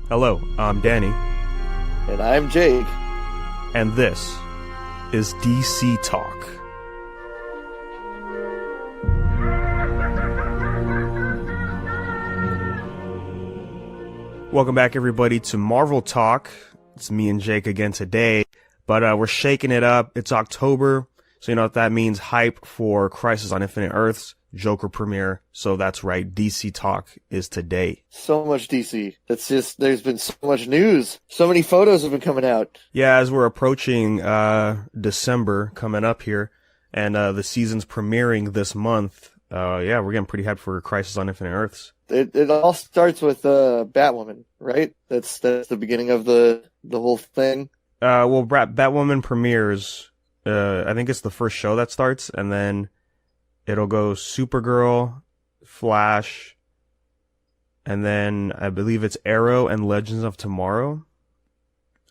Hello, I'm Danny. And I'm Jake. And this is DC Talk. Welcome back, everybody, to Marvel Talk. It's me and Jake again today, but we're shaking it up. It's October, so you know what that means. Hype for Crisis on Infinite Earths Joker premiere. So that's right, DC Talk is today. So much DC. It's just, there's been so much news. So many photos have been coming out. Yeah, as we're approaching December coming up here, and the season's premiering this month, yeah, we're getting pretty hyped for Crisis on Infinite Earths. It all starts with Batwoman, right? That's the beginning of the whole thing. Well, Batwoman premieres, I think it's the first show that starts, and then it'll go Supergirl, Flash, and then I believe it's Arrow and Legends of Tomorrow.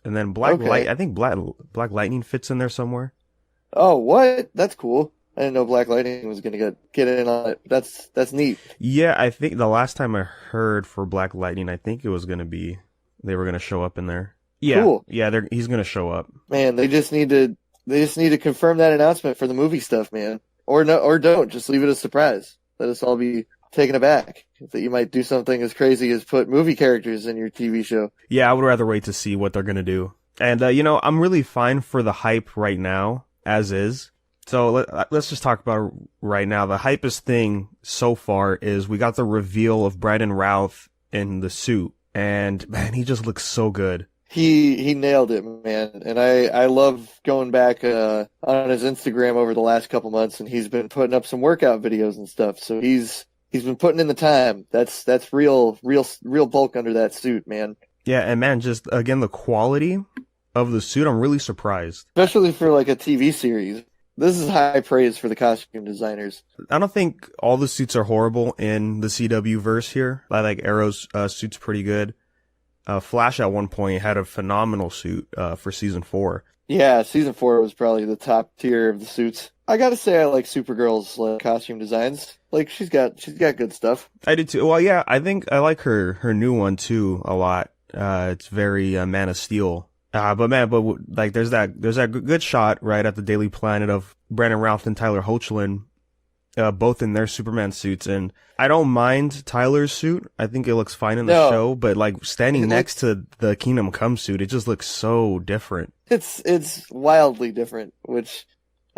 And then Black Lightning fits in there somewhere. Oh, what? That's cool. I didn't know Black Lightning was gonna get in on it. That's neat. Yeah, I think the last time I heard for Black Lightning, I think it was gonna be they were gonna show up in there. Yeah, cool. Yeah, he's gonna show up. Man, they just need to confirm that announcement for the movie stuff, man. Or don't. Just leave it a surprise. Let us all be taken aback that you might do something as crazy as put movie characters in your TV show. Yeah, I would rather wait to see what they're gonna do. And I'm really fine for the hype right now, as is. So let's just talk about it right now. The hypest thing so far is we got the reveal of Brandon Routh in the suit, and man, he just looks so good. He nailed it, man. And I love going back on his Instagram over the last couple months, and he's been putting up some workout videos and stuff. So he's been putting in the time. That's real bulk under that suit, man. Yeah, and man, just again the quality of the suit, I'm really surprised. Especially for like a TV series. This is high praise for the costume designers. I don't think all the suits are horrible in the CW verse here. I like Arrow's suit's pretty good. Flash at one point had a phenomenal suit for season 4. Yeah, season 4 was probably the top tier of the suits. I gotta say I like Supergirl's costume designs. Like she's got good stuff. I did too. Well, yeah, I think I like her new one too a lot. It's very Man of Steel. But like there's that good shot right at the Daily Planet of Brandon Routh and Tyler Hoechlin, both in their Superman suits, and I don't mind Tyler's suit. I think it looks fine in the show, but like standing next to the Kingdom Come suit, it just looks so different. It's wildly different, which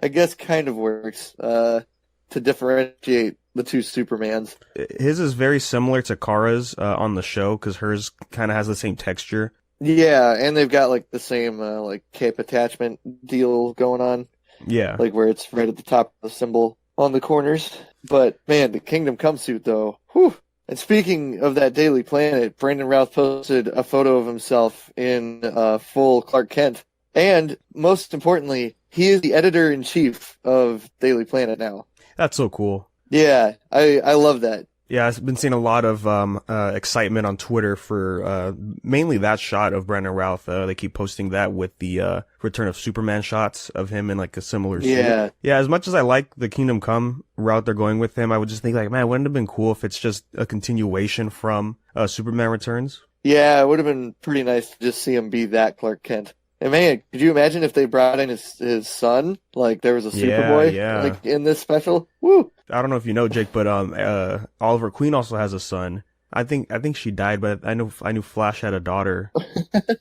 I guess kind of works to differentiate the two Supermans. His is very similar to Kara's on the show because hers kind of has the same texture. Yeah, and they've got like the same like cape attachment deal going on. Yeah, like where it's right at the top of the symbol on the corners. But man, the Kingdom Come suit though. Whew. And speaking of that Daily Planet, Brandon Routh posted a photo of himself in full Clark Kent. And most importantly, he is the editor-in-chief of Daily Planet now. That's so cool. Yeah, I love that. Yeah, I've been seeing a lot of excitement on Twitter for mainly that shot of Brandon Routh. They keep posting that with the Return of Superman shots of him in like a similar suit. Yeah, as much as I like the Kingdom Come route they're going with him, I would just think like, man, wouldn't it have been cool if it's just a continuation from Superman Returns? Yeah, it would have been pretty nice to just see him be that Clark Kent. And man, could you imagine if they brought in his son? Like there was a Superboy like in this special? Woo! I don't know if you know, Jake, but Oliver Queen also has a son. I think she died, but I knew Flash had a daughter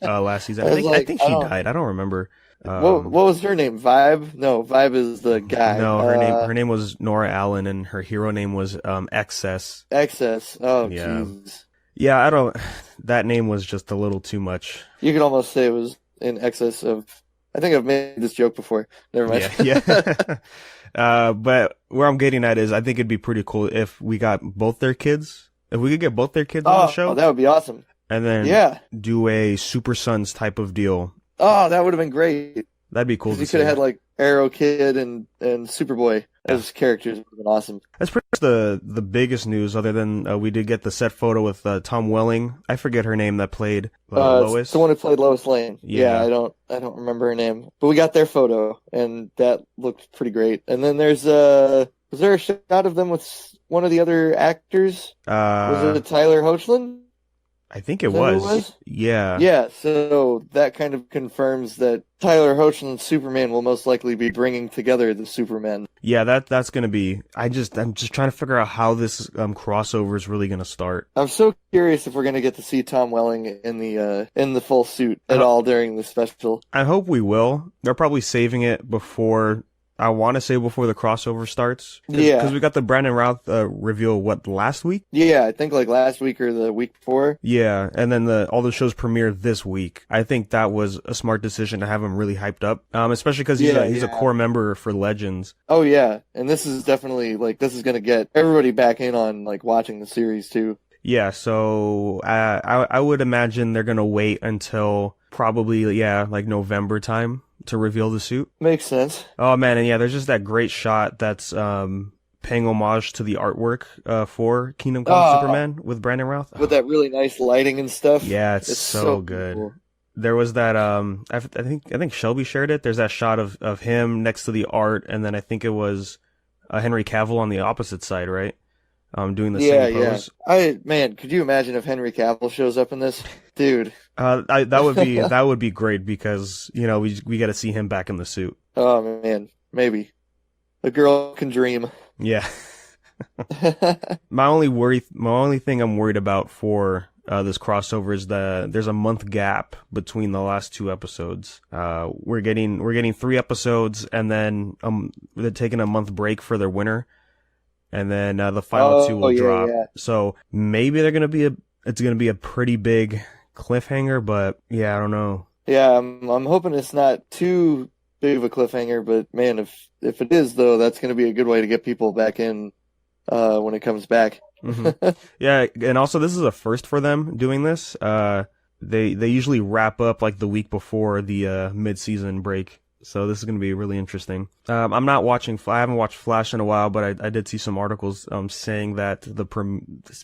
last season. I think she died. I don't remember. What was her name? Vibe? No, Vibe is the guy. No, her name was Nora Allen, and her hero name was Excess. Excess. Oh, yeah. jeez. Yeah, that name was just a little too much. You could almost say it was in excess of. I think I've made this joke before. Never mind. Yeah. But where I'm getting at is I think it'd be pretty cool if we got both their kids. If we could get both their kids on the show. Oh, that would be awesome. And then do a Super Sons type of deal. Oh, that would have been great. That'd be cool to see. You could have had like Arrow Kid and Superboy as characters. Would have been awesome. That's pretty much the biggest news, other than we did get the set photo with Tom Welling. I forget her name that played Lois. It's the one who played Lois Lane. Yeah, I don't remember her name, but we got their photo, and that looked pretty great. And then there's was there a shot of them with one of the other actors? Was it Tyler Hoechlin? I think it Is that who it was. was? Yeah. Yeah, so that kind of confirms that Tyler Hoechlin's Superman will most likely be bringing together the Supermen. Yeah, that's gonna be. I'm just trying to figure out how this crossover is really gonna start. I'm so curious if we're gonna get to see Tom Welling in the full suit at all during the special. I hope we will. They're probably saving it before. I want to say before the crossover starts. Yeah. Because we got the Brandon Routh reveal, last week? Yeah, I think like last week or the week before. Yeah, and then all the shows premiere this week. I think that was a smart decision to have him really hyped up, especially because he's a core member for Legends. Oh yeah, and this is definitely this is gonna get everybody back in on watching the series too. Yeah, so I would imagine they're gonna wait until probably November time to reveal the suit. Makes sense. Oh man, and yeah, there's just that great shot that's paying homage to the artwork for Kingdom Come Superman with Brandon Routh. With that really nice lighting and stuff. Yeah, it's so good. Cool. There was that I think Shelby shared it. There's that shot of him next to the art, and then I think it was Henry Cavill on the opposite side, right? Doing the same pose. Man, could you imagine if Henry Cavill shows up in this, dude? That would be great because we got to see him back in the suit. Oh man, maybe a girl can dream. Yeah. My only thing I'm worried about for this crossover is there's a month gap between the last two episodes. We're getting 3 episodes, and then they're taking a month break for their winter. And then the final 2 will drop. Yeah. So maybe it's gonna be a pretty big cliffhanger, but yeah, I don't know. Yeah, I'm hoping it's not too big of a cliffhanger, but man, if it is though, that's gonna be a good way to get people back in when it comes back. Mm-hmm. Yeah, and also this is a first for them doing this. They usually wrap up the week before the mid-season break. So this is going to be really interesting. I haven't watched Flash in a while, but I did see some articles saying that the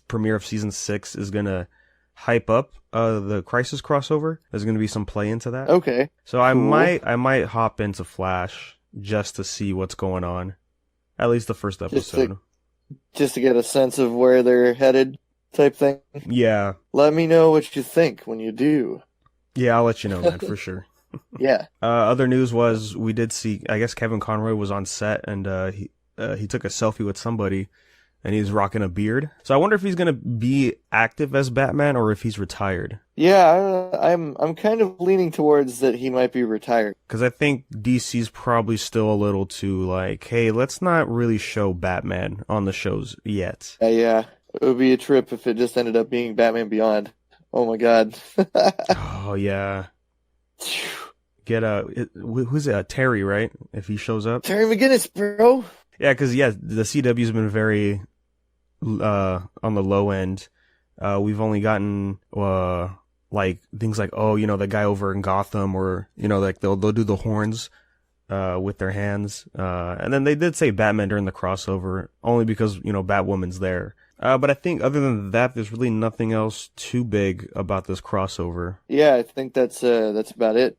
premiere of season 6 is going to hype up the Crisis crossover. There's going to be some play into that. Okay. So cool. I might hop into Flash just to see what's going on. At least the first episode. Just to get a sense of where they're headed type thing. Yeah. Let me know what you think when you do. Yeah, I'll let you know, man, for sure. Yeah. Other news was we did see, I guess Kevin Conroy was on set and he took a selfie with somebody and he's rocking a beard. So I wonder if he's going to be active as Batman or if he's retired. Yeah, I'm kind of leaning towards that he might be retired. Because I think DC's probably still a little too hey, let's not really show Batman on the shows yet. Yeah. It would be a trip if it just ended up being Batman Beyond. Oh my god. Oh yeah. Get who's it? Terry, right? If he shows up. Terry McGinnis, bro. Yeah, because the CW's been very on the low end. We've only gotten things like the guy over in Gotham, or they'll do the horns with their hands. And then they did say Batman during the crossover, only because Batwoman's there. But I think other than that, there's really nothing else too big about this crossover. Yeah, I think that's about it.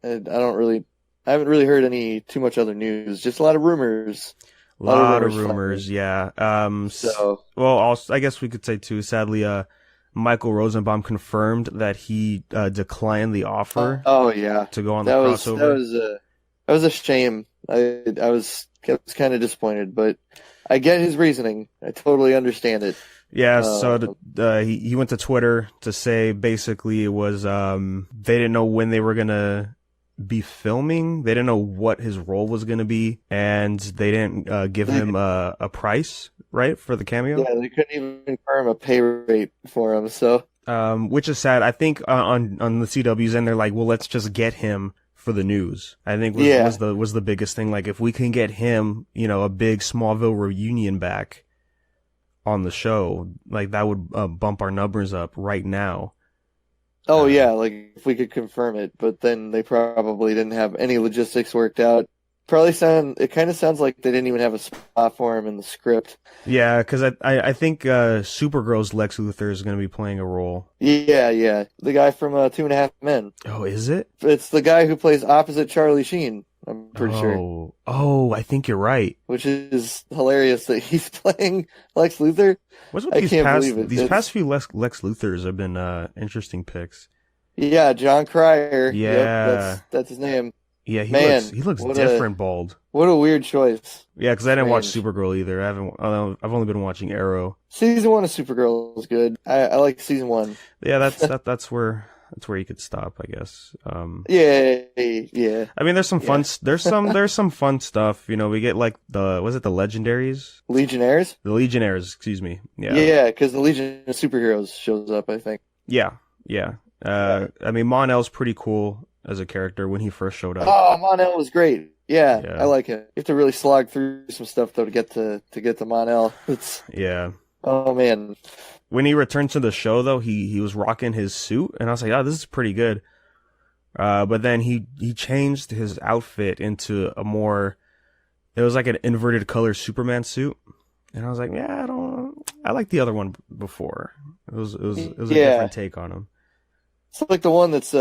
I haven't really heard too much other news. Just a lot of rumors. A lot of rumors, yeah. I guess we could say too, sadly, Michael Rosenbaum confirmed that he declined the offer. Oh yeah, to go on the crossover. That was a shame. I was kind of disappointed, but I get his reasoning. I totally understand it. Yeah, so he went to Twitter to say basically it was they didn't know when they were gonna be filming. They didn't know what his role was gonna be, and they didn't give him a price, right, for the cameo. Yeah, they couldn't even confirm a pay rate for him. So, which is sad. I think on the CW's end, they're like, well, let's just get him for the news. I think was the biggest thing. Like, if we can get him, a big Smallville reunion back on the show, that would bump our numbers up right now. Oh yeah, if we could confirm it, but then they probably didn't have any logistics worked out. It kind of sounds like they didn't even have a spot for him in the script. Yeah, because I think Supergirl's Lex Luthor is going to be playing a role. Yeah, the guy from 2.5 Men. Oh, is it? It's the guy who plays opposite Charlie Sheen. I'm pretty sure. Oh, I think you're right. Which is hilarious that he's playing Lex Luthor. What's with I can't believe it. These past few Lex Luthors have been interesting picks. Yeah, John Cryer. Yeah. Yep, that's his name. Yeah, he Man, looks different bald. What a weird choice. Yeah, because I didn't watch Supergirl either. I've only been watching Arrow. Season 1 of Supergirl is good. I like season 1. Yeah, that's where you could stop, I guess. Yeah. I mean, there's some fun. There's some fun stuff. You know, we get like the Legendaries? Legionnaires? The Legionnaires, excuse me. Yeah. Yeah, because the Legion of Superheroes shows up, I think. Yeah. I mean, Mon-El's pretty cool as a character when he first showed up. Oh, Mon-El was great. Yeah, I like him. You have to really slog through some stuff though to get to Mon-El. Yeah. Oh man. When he returned to the show though, he was rocking his suit, and I was like, oh, this is pretty good. But then he changed his outfit into it was like an inverted color Superman suit, and I was like, yeah, I like the other one before. It was a different take on him. It's like the one that's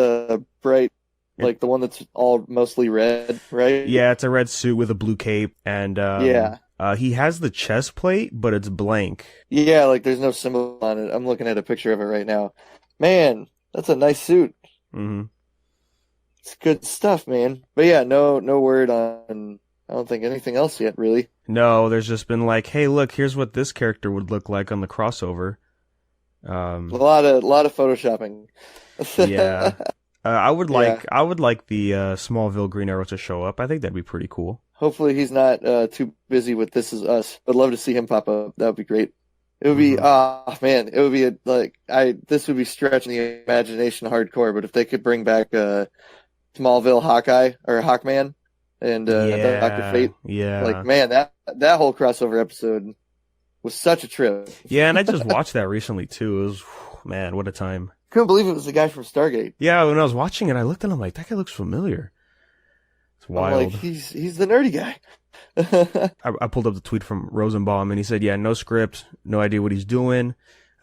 bright. Like the one that's all mostly red, right? Yeah, it's a red suit with a blue cape, and he has the chest plate, but it's blank. Yeah, like there's no symbol on it. I'm looking at a picture of it right now. Man, that's a nice suit. Mm-hmm. It's good stuff, man. But yeah, no word on. I don't think anything else yet, really. No, there's just been like, hey, look, here's what this character would look like on the crossover. A lot of photoshopping. Yeah. I would like the Smallville Green Arrow to show up. I think that'd be pretty cool. Hopefully he's not too busy with This Is Us. I'd love to see him pop up. That would be great. It would be this would be stretching the imagination hardcore, but if they could bring back Smallville Hawkeye or Hawkman and Dr. Fate. Yeah. Like man, that whole crossover episode was such a trip. Yeah, and I just watched that recently too. It was man, what a time. Couldn't believe it was the guy from Stargate. Yeah, when I was watching it, I looked at him like, that guy looks familiar. It's wild. I'm like, he's the nerdy guy. I pulled up the tweet from Rosenbaum, and he said, yeah, no script, no idea what he's doing,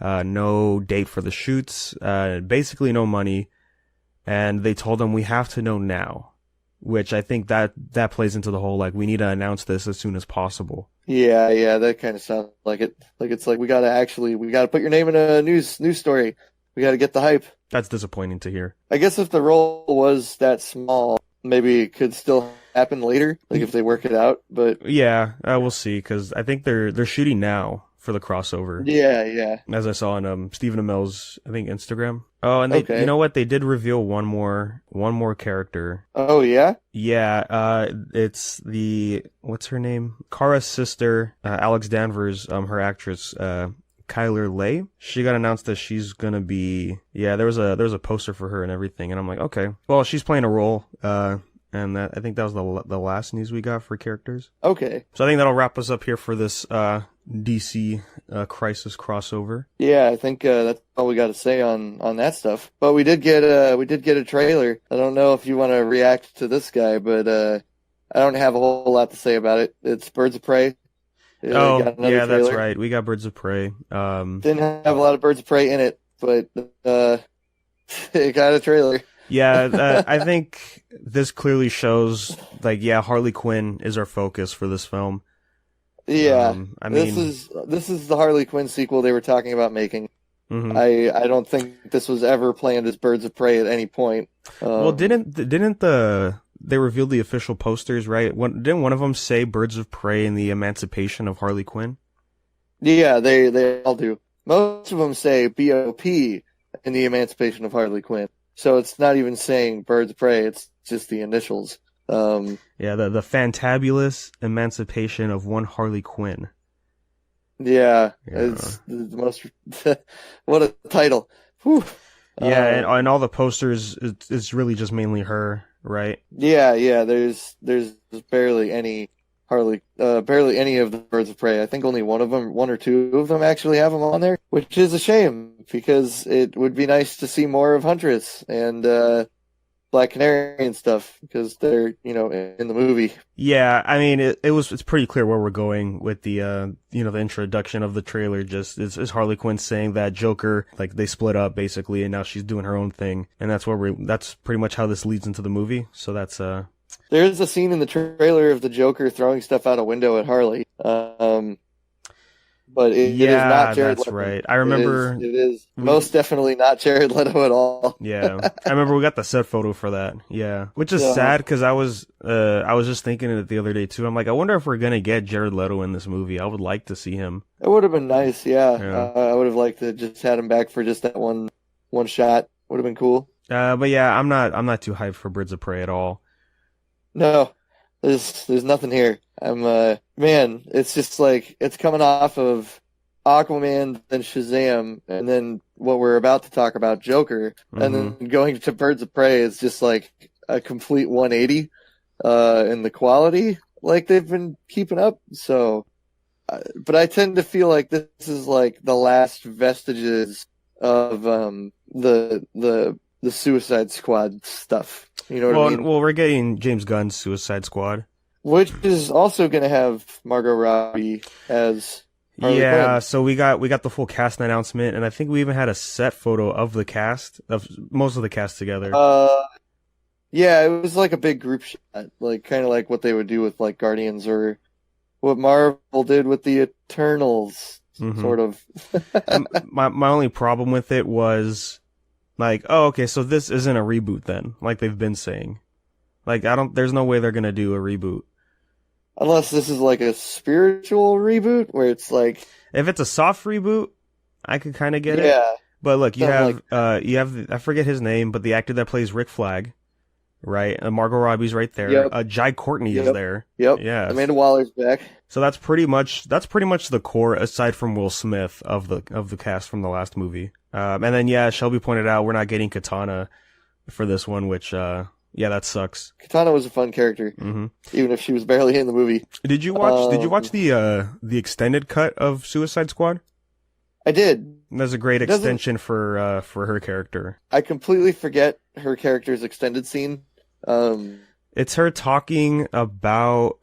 no date for the shoots, basically no money, and they told him we have to know now, which I think that plays into the whole, like, we need to announce this as soon as possible. Yeah, that kind of sounds like it. Like, it's like, we gotta put your name in a news story. We got to get the hype. That's disappointing to hear. I guess if the role was that small, maybe it could still happen later, like if they work it out. But yeah, we'll see, because I think they're shooting now for the crossover. Yeah. As I saw on Stephen Amell's, I think, Instagram. Oh, and okay. You know what? They did reveal one more character. Oh yeah. Yeah. It's what's her name? Kara's sister, Alex Danvers. Her actress. Kyler Lay. She got announced that she's gonna be. Yeah, there was a poster for her and everything, and I'm like, okay. Well, she's playing a role, and I think that was the last news we got for characters. Okay. So I think that'll wrap us up here for this DC Crisis crossover. Yeah, I think that's all we got to say on that stuff. But we did get a trailer. I don't know if you want to react to this guy, but I don't have a whole lot to say about it. It's Birds of Prey. Oh, yeah, that's right. We got Birds of Prey. Didn't have a lot of Birds of Prey in it, but it got a trailer. Yeah, I think this clearly shows, like, yeah, Harley Quinn is our focus for this film. Yeah, I mean, this is the Harley Quinn sequel they were talking about making. Mm-hmm. I don't think this was ever planned as Birds of Prey at any point. Well, didn't they revealed the official posters, right? Didn't one of them say Birds of Prey and the Emancipation of Harley Quinn? Yeah, they all do. Most of them say BOP and the Emancipation of Harley Quinn. So it's not even saying Birds of Prey, it's just the initials. Yeah, the fantabulous emancipation of one Harley Quinn. Yeah. It's the most... what a title. Whew. Yeah, and all the posters, it's really just mainly her, right? Yeah. There's barely any barely any of the Birds of Prey. I think only one or two of them actually have them on there, which is a shame because it would be nice to see more of Huntress and Black Canary and stuff because they're in the movie. Yeah, I mean it's pretty clear where we're going with the the introduction of the trailer. Just is Harley Quinn saying that Joker, like, they split up basically and now she's doing her own thing, and that's pretty much how this leads into the movie. So that's There is a scene in the trailer of the Joker throwing stuff out a window at Harley. But it is not Jared that's Leto. right. I remember It is most definitely not Jared Leto at all. Yeah, I remember we got the set photo for that. Yeah, which is Yeah. sad because I was just thinking it the other day too. I'm like, I wonder if we're gonna get Jared Leto in this movie. I would like to see him. It would have been nice, yeah. Yeah. I would have liked to just had him back for just that one shot. Would have been cool. But yeah, I'm not too hyped for Birds of Prey at all. No, there's nothing here. Man, it's just like it's coming off of Aquaman, then Shazam, and then what we're about to talk about, Joker, and then going to Birds of Prey is just like a complete 180 in the quality like they've been keeping up. So, but I tend to feel like this is like the last vestiges of the Suicide Squad stuff. You know what I mean? Well, we're getting James Gunn's Suicide Squad, which is also going to have Margot Robbie as Harley Quinn. So we got the full cast announcement, and I think we even had a set photo of the cast, of most of the cast together. Yeah, it was like a big group shot, like kind of like what they would do with like Guardians or what Marvel did with the Eternals, sort of. my only problem with it was like, oh, okay, so this isn't a reboot then, like they've been saying. Like, there's no way they're gonna do a reboot. Unless this is like a spiritual reboot where it's like, if it's a soft reboot, I could kind of get it. Yeah. But look, you have I forget his name, but the actor that plays Rick Flag, right? Margot Robbie's right there. Yep. Jai Courtney is there. Yep. Yeah. Amanda Waller's back. So that's pretty much the core, aside from Will Smith, of the cast from the last movie. And then Shelby pointed out we're not getting Katana for this one, which that sucks. Katana was a fun character, even if she was barely in the movie. Did you watch the extended cut of Suicide Squad? I did. That's a great extension for her character. I completely forget her character's extended scene. It's her talking about.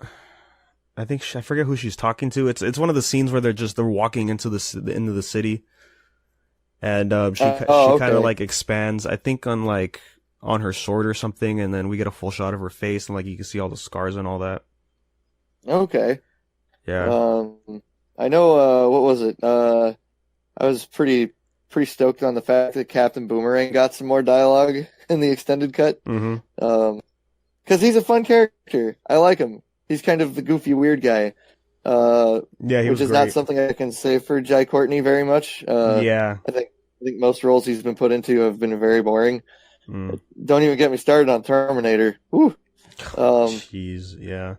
I forget who she's talking to. It's one of the scenes where they're walking into the city, and she kind of like expands. I think on her sword or something, and then we get a full shot of her face, and like you can see all the scars and all that. Okay. Yeah. I know. What was it? I was pretty stoked on the fact that Captain Boomerang got some more dialogue in the extended cut. Because he's a fun character. I like him. He's kind of the goofy, weird guy. Which is not something I can say for Jai Courtney very much. I think most roles he's been put into have been very boring. Don't even get me started on Terminator. Woo. Jeez, yeah.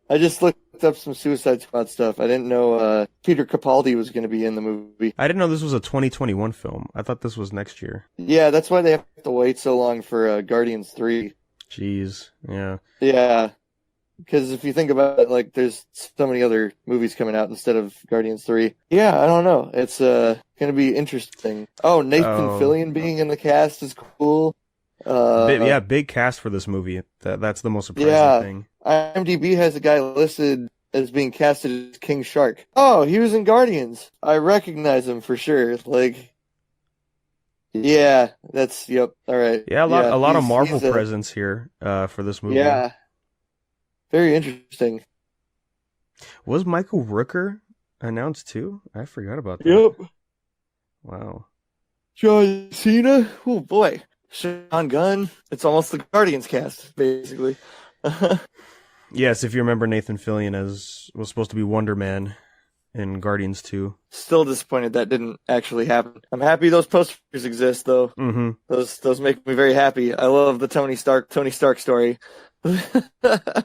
I just looked up some Suicide Squad stuff. I didn't know Peter Capaldi was going to be in the movie. I didn't know this was a 2021 film. I thought this was next year. Yeah, that's why they have to wait so long for Guardians 3. Jeez, yeah. Yeah, because if you think about it, like, there's so many other movies coming out instead of Guardians 3. Yeah, I don't know. It's going to be interesting. Oh, Nathan Fillion being in the cast is cool. Big cast for this movie. That's the most surprising thing. IMDb has a guy listed as being casted as King Shark. Oh, he was in Guardians. I recognize him for sure. Like, yeah, yep. All right. Yeah, a lot of Marvel presence here for this movie. Yeah, very interesting. Was Michael Rooker announced too? I forgot about that. Yep. Wow. John Cena. Oh boy. Sean Gunn. It's almost the Guardians cast, basically. Yes, if you remember, Nathan Fillion was supposed to be Wonder Man in Guardians 2. Still disappointed that didn't actually happen. I'm happy those posters exist, though. Those make me very happy. I love the Tony Stark story.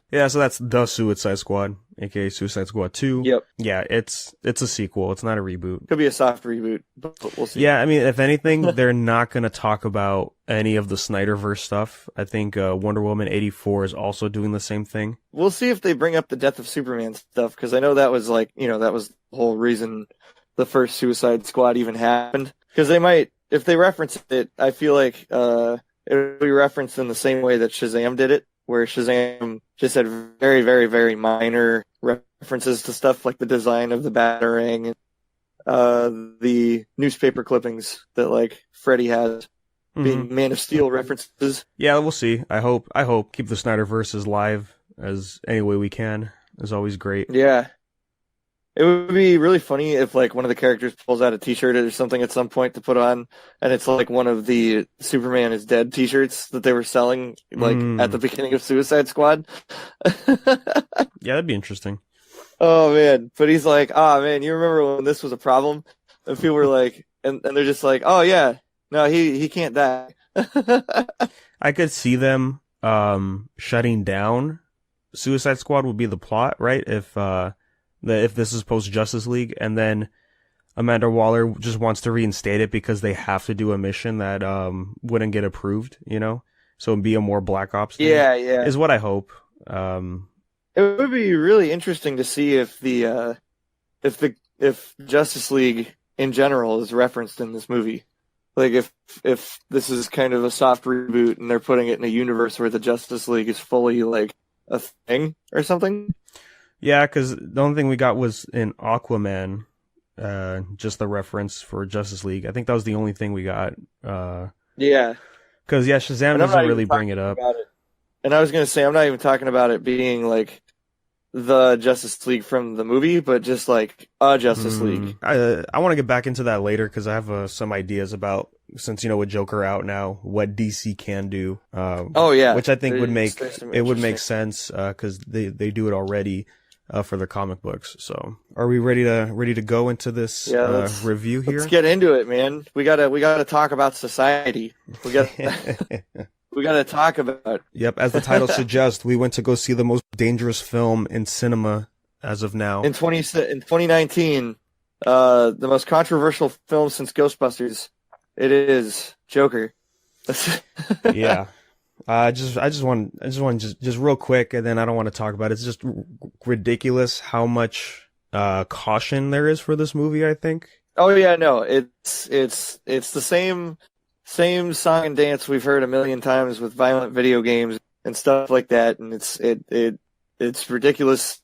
Yeah, so that's The Suicide Squad, aka Suicide Squad 2. Yep. Yeah, it's a sequel. It's not a reboot. Could be a soft reboot, but we'll see. Yeah, I mean, if anything, they're not going to talk about any of the Snyderverse stuff. I think Wonder Woman 84 is also doing the same thing. We'll see if they bring up the Death of Superman stuff, because I know that was that was the whole reason the first Suicide Squad even happened. Because they might, if they reference it, I feel like it'll be referenced in the same way that Shazam did it, where Shazam just had very, very, very minor references to stuff like the design of the Batarang and the newspaper clippings that, like, Freddy has. being Man of Steel references. Yeah, we'll see. I hope keep the Snyderverse as live as any way we can. Is always great. Yeah. It would be really funny if like one of the characters pulls out a t-shirt or something at some point to put on, and it's like one of the Superman is dead t-shirts that they were selling like at the beginning of Suicide Squad. Yeah, that'd be interesting. Oh man. But he's like, oh man, you remember when this was a problem? And people were like, and they're just like, oh yeah, no, he can't die. I could see them shutting down Suicide Squad would be the plot, right? If this is post Justice League, and then Amanda Waller just wants to reinstate it because they have to do a mission that wouldn't get approved, you know? So it'd be a more Black Ops thing. Yeah. Is what I hope. It would be really interesting to see if if Justice League in general is referenced in this movie. Like if this is kind of a soft reboot and they're putting it in a universe where the Justice League is fully like a thing or something. Yeah, because the only thing we got was in Aquaman, just the reference for Justice League. I think that was the only thing we got. Yeah. Because, Shazam doesn't really bring it up. And I was going to say, I'm not even talking about it being like the Justice League from the movie, but just like a Justice League. I want to get back into that later because I have some ideas about, since, with Joker out now, what DC can do. Which I think would make sense because they do it already. For the comic books. So, are we ready to go into this review here? Let's get into it, man. We gotta talk about society. We gotta talk about. Yep, as the title suggests, we went to go see the most dangerous film in cinema as of now. In 2019, the most controversial film since Ghostbusters. It is Joker. Yeah. I just want real quick, and then I don't want to talk about it. It's just ridiculous how much caution there is for this movie, I think. Oh yeah, no, it's the same song and dance we've heard a million times with violent video games and stuff like that, and it's ridiculous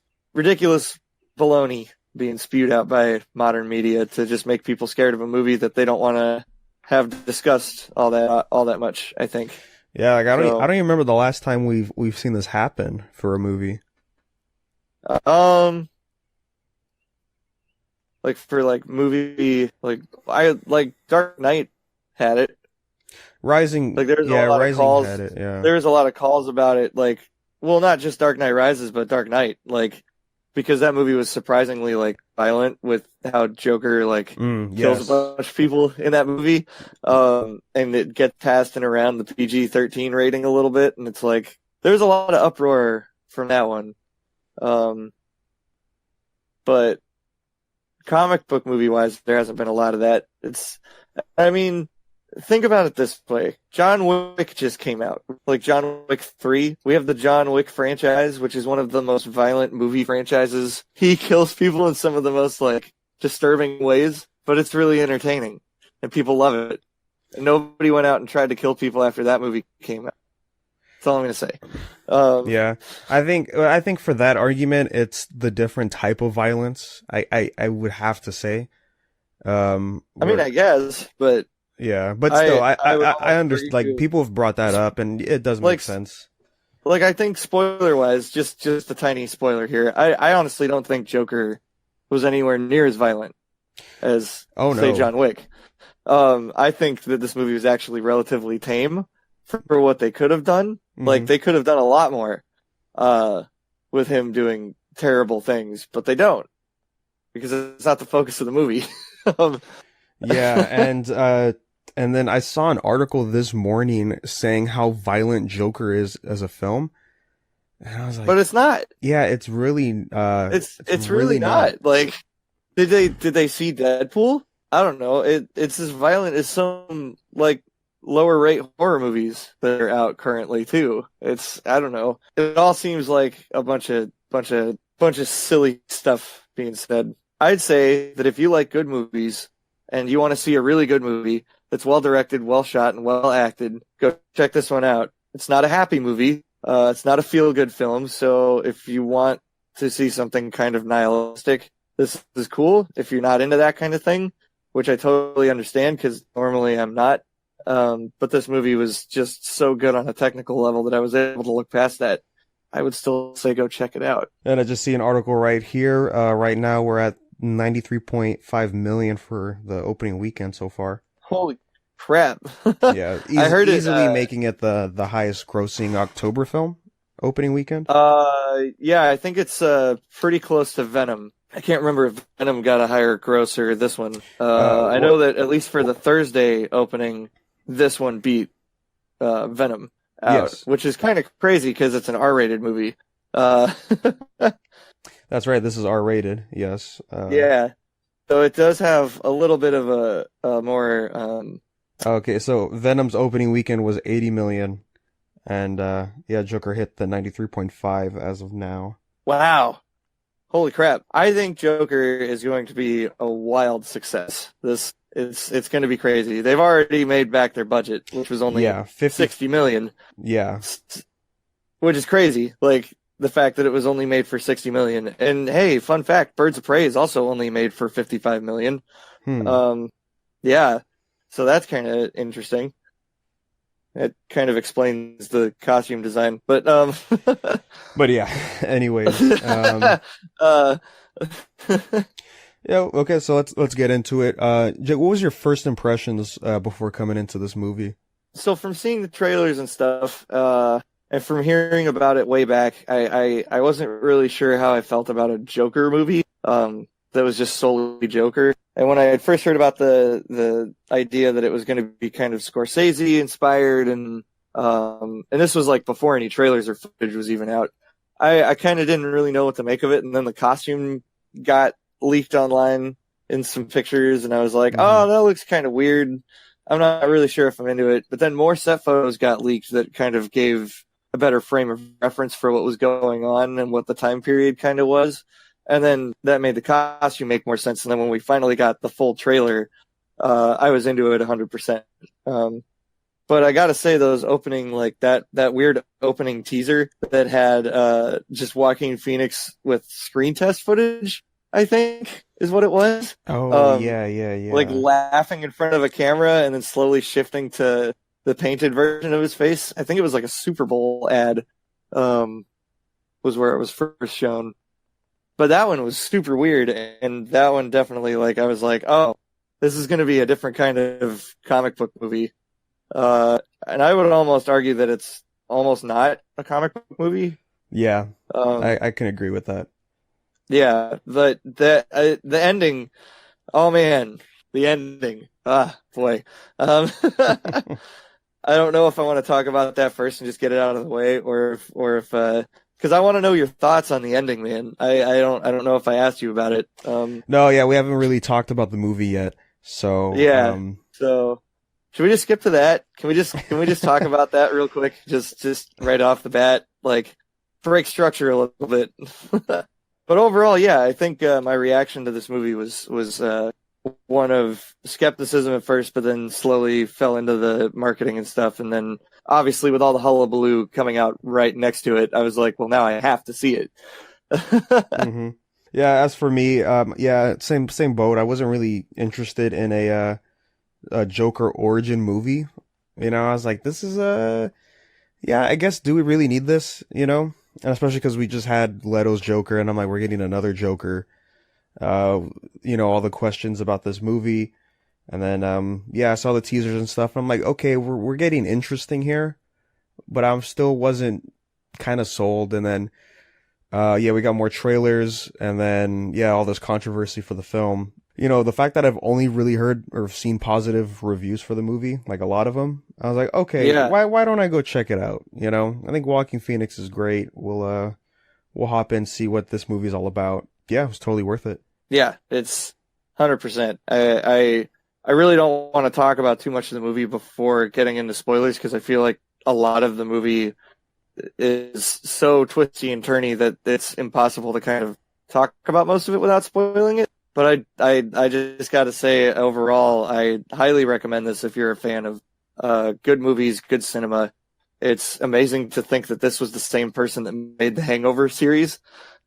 baloney being spewed out by modern media to just make people scared of a movie that they don't want to have discussed all that much, I think. Yeah, like I don't even remember the last time we've seen this happen for a movie. Like for like movie, like Dark Knight had it. Rising, like there's a lot of calls. Had it, yeah. There's a lot of calls about it, like, well, not just Dark Knight Rises, but Dark Knight, like, because that movie was surprisingly like violent with how Joker kills a bunch of people in that movie, and it gets past and around the PG-13 rating a little bit, and it's like there's a lot of uproar from that one, but comic book movie wise, there hasn't been a lot of that. Think about it this way. John Wick just came out. Like John Wick 3. We have the John Wick franchise, which is one of the most violent movie franchises. He kills people in some of the most disturbing ways, but it's really entertaining. And people love it. And nobody went out and tried to kill people after that movie came out. That's all I'm going to say. Yeah. I think for that argument, it's the different type of violence. I would have to say. I guess, but... Yeah, but still, I understand. Like, people have brought that up, and it does make sense. Like, I think spoiler-wise, just a tiny spoiler here. I honestly don't think Joker was anywhere near as violent as, say, John Wick. I think that this movie was actually relatively tame for what they could have done. Mm-hmm. Like, they could have done a lot more with him doing terrible things, but they don't, because it's not the focus of the movie. Yeah, and then I saw an article this morning saying how violent Joker is as a film. And I was like, but it's not. Yeah, it's really it's really not. Like, did they see Deadpool? I don't know. It's as violent as some lower rate horror movies that are out currently too. I don't know. It all seems like a bunch of silly stuff being said. I'd say that if you like good movies and you want to see a really good movie that's well directed, well shot, and well acted, go check this one out. It's not a happy movie. It's not a feel-good film. So if you want to see something kind of nihilistic, this is cool. If you're not into that kind of thing, which I totally understand because normally I'm not, But this movie was just so good on a technical level that I was able to look past that. I would still say go check it out. And I just see an article right here. Right now we're at 93.5 million for the opening weekend so far. Holy crap. Yeah, I heard it easily making it the highest grossing October film opening weekend. Yeah, I think it's pretty close to Venom. I can't remember if Venom got a higher gross or this one. I know that at least for the Thursday opening, this one beat Venom out, Yes. which is kind of crazy because it's an R-rated movie. That's right. This is R-rated. Yes. Yeah. So it does have a little bit of a more Okay, so Venom's opening weekend was 80 million, and yeah, Joker hit the 93.5 as of now. wow. Holy crap. I think Joker is going to be a wild success. It's going to be crazy. They've already made back their budget, which was only 60 million. Yeah. Which is crazy. Like the fact that it was only made for 60 million. And hey, fun fact, Birds of Prey is also only made for 55 million. Yeah. So that's kind of interesting. It kind of explains the costume design, but But yeah, anyways, yeah, okay, so let's get into it. Jake, what was your first impressions before coming into this movie? So from seeing the trailers and stuff, and from hearing about it way back, I wasn't really sure how I felt about a Joker movie. That was just solely Joker. And when I had first heard about the idea that it was going to be kind of Scorsese inspired, and this was like before any trailers or footage was even out, I kind of didn't really know what to make of it. And then the costume got leaked online in some pictures, and I was like, oh, that looks kind of weird. I'm not really sure if I'm into it. But then more set photos got leaked that kind of gave a better frame of reference for what was going on and what the time period kind of was. And then that made the costume make more sense. And then when we finally got the full trailer, I was into it 100%. But I gotta say, those opening, like that weird opening teaser that had just Joaquin Phoenix with screen test footage, I think is what it was. Oh, yeah. Like laughing in front of a camera and then slowly shifting to the painted version of his face. I think it was like a Super Bowl ad, was where it was first shown. But that one was super weird, and that one definitely, like, I was like, oh, this is going to be a different kind of comic book movie. And I would almost argue that it's almost not a comic book movie. Yeah, I can agree with that. Yeah, but the ending, oh man, the ending, boy. I don't know if I want to talk about that first and just get it out of the way, or if because I want to know your thoughts on the ending, man. I don't know if I asked you about it. No, yeah, we haven't really talked about the movie yet, so yeah. So should we just skip to that? Can we just talk about that real quick? Just right off the bat, like break structure a little bit. But overall, yeah, I think my reaction to this movie was one of skepticism at first, but then slowly fell into the marketing and stuff. And then obviously with all the hullabaloo coming out right next to it, I was like, well, now I have to see it. Yeah, as for me, yeah, same boat. I wasn't really interested in a Joker origin movie. You know, I was like, this is yeah, I guess, do we really need this? You know, and especially because we just had Leto's Joker, and I'm like, we're getting another Joker. You know, all the questions about this movie, and then yeah, I saw the teasers and stuff, and I'm like, okay, we're getting interesting here, but I still wasn't kind of sold. And then yeah, we got more trailers, and then yeah, all this controversy for the film. You know, the fact that I've only really heard or seen positive reviews for the movie, like a lot of them, I was like, okay, Yeah. why don't I go check it out? You know, I think Joaquin Phoenix is great. We'll hop in, see what this movie's all about. Yeah, it was totally worth it. Yeah, it's 100%. I really don't want to talk about too much of the movie before getting into spoilers, because I feel like a lot of the movie is so twisty and turny that it's impossible to kind of talk about most of it without spoiling it. But I just got to say, overall, I highly recommend this if you're a fan of good movies, good cinema. It's amazing to think that this was the same person that made the Hangover series.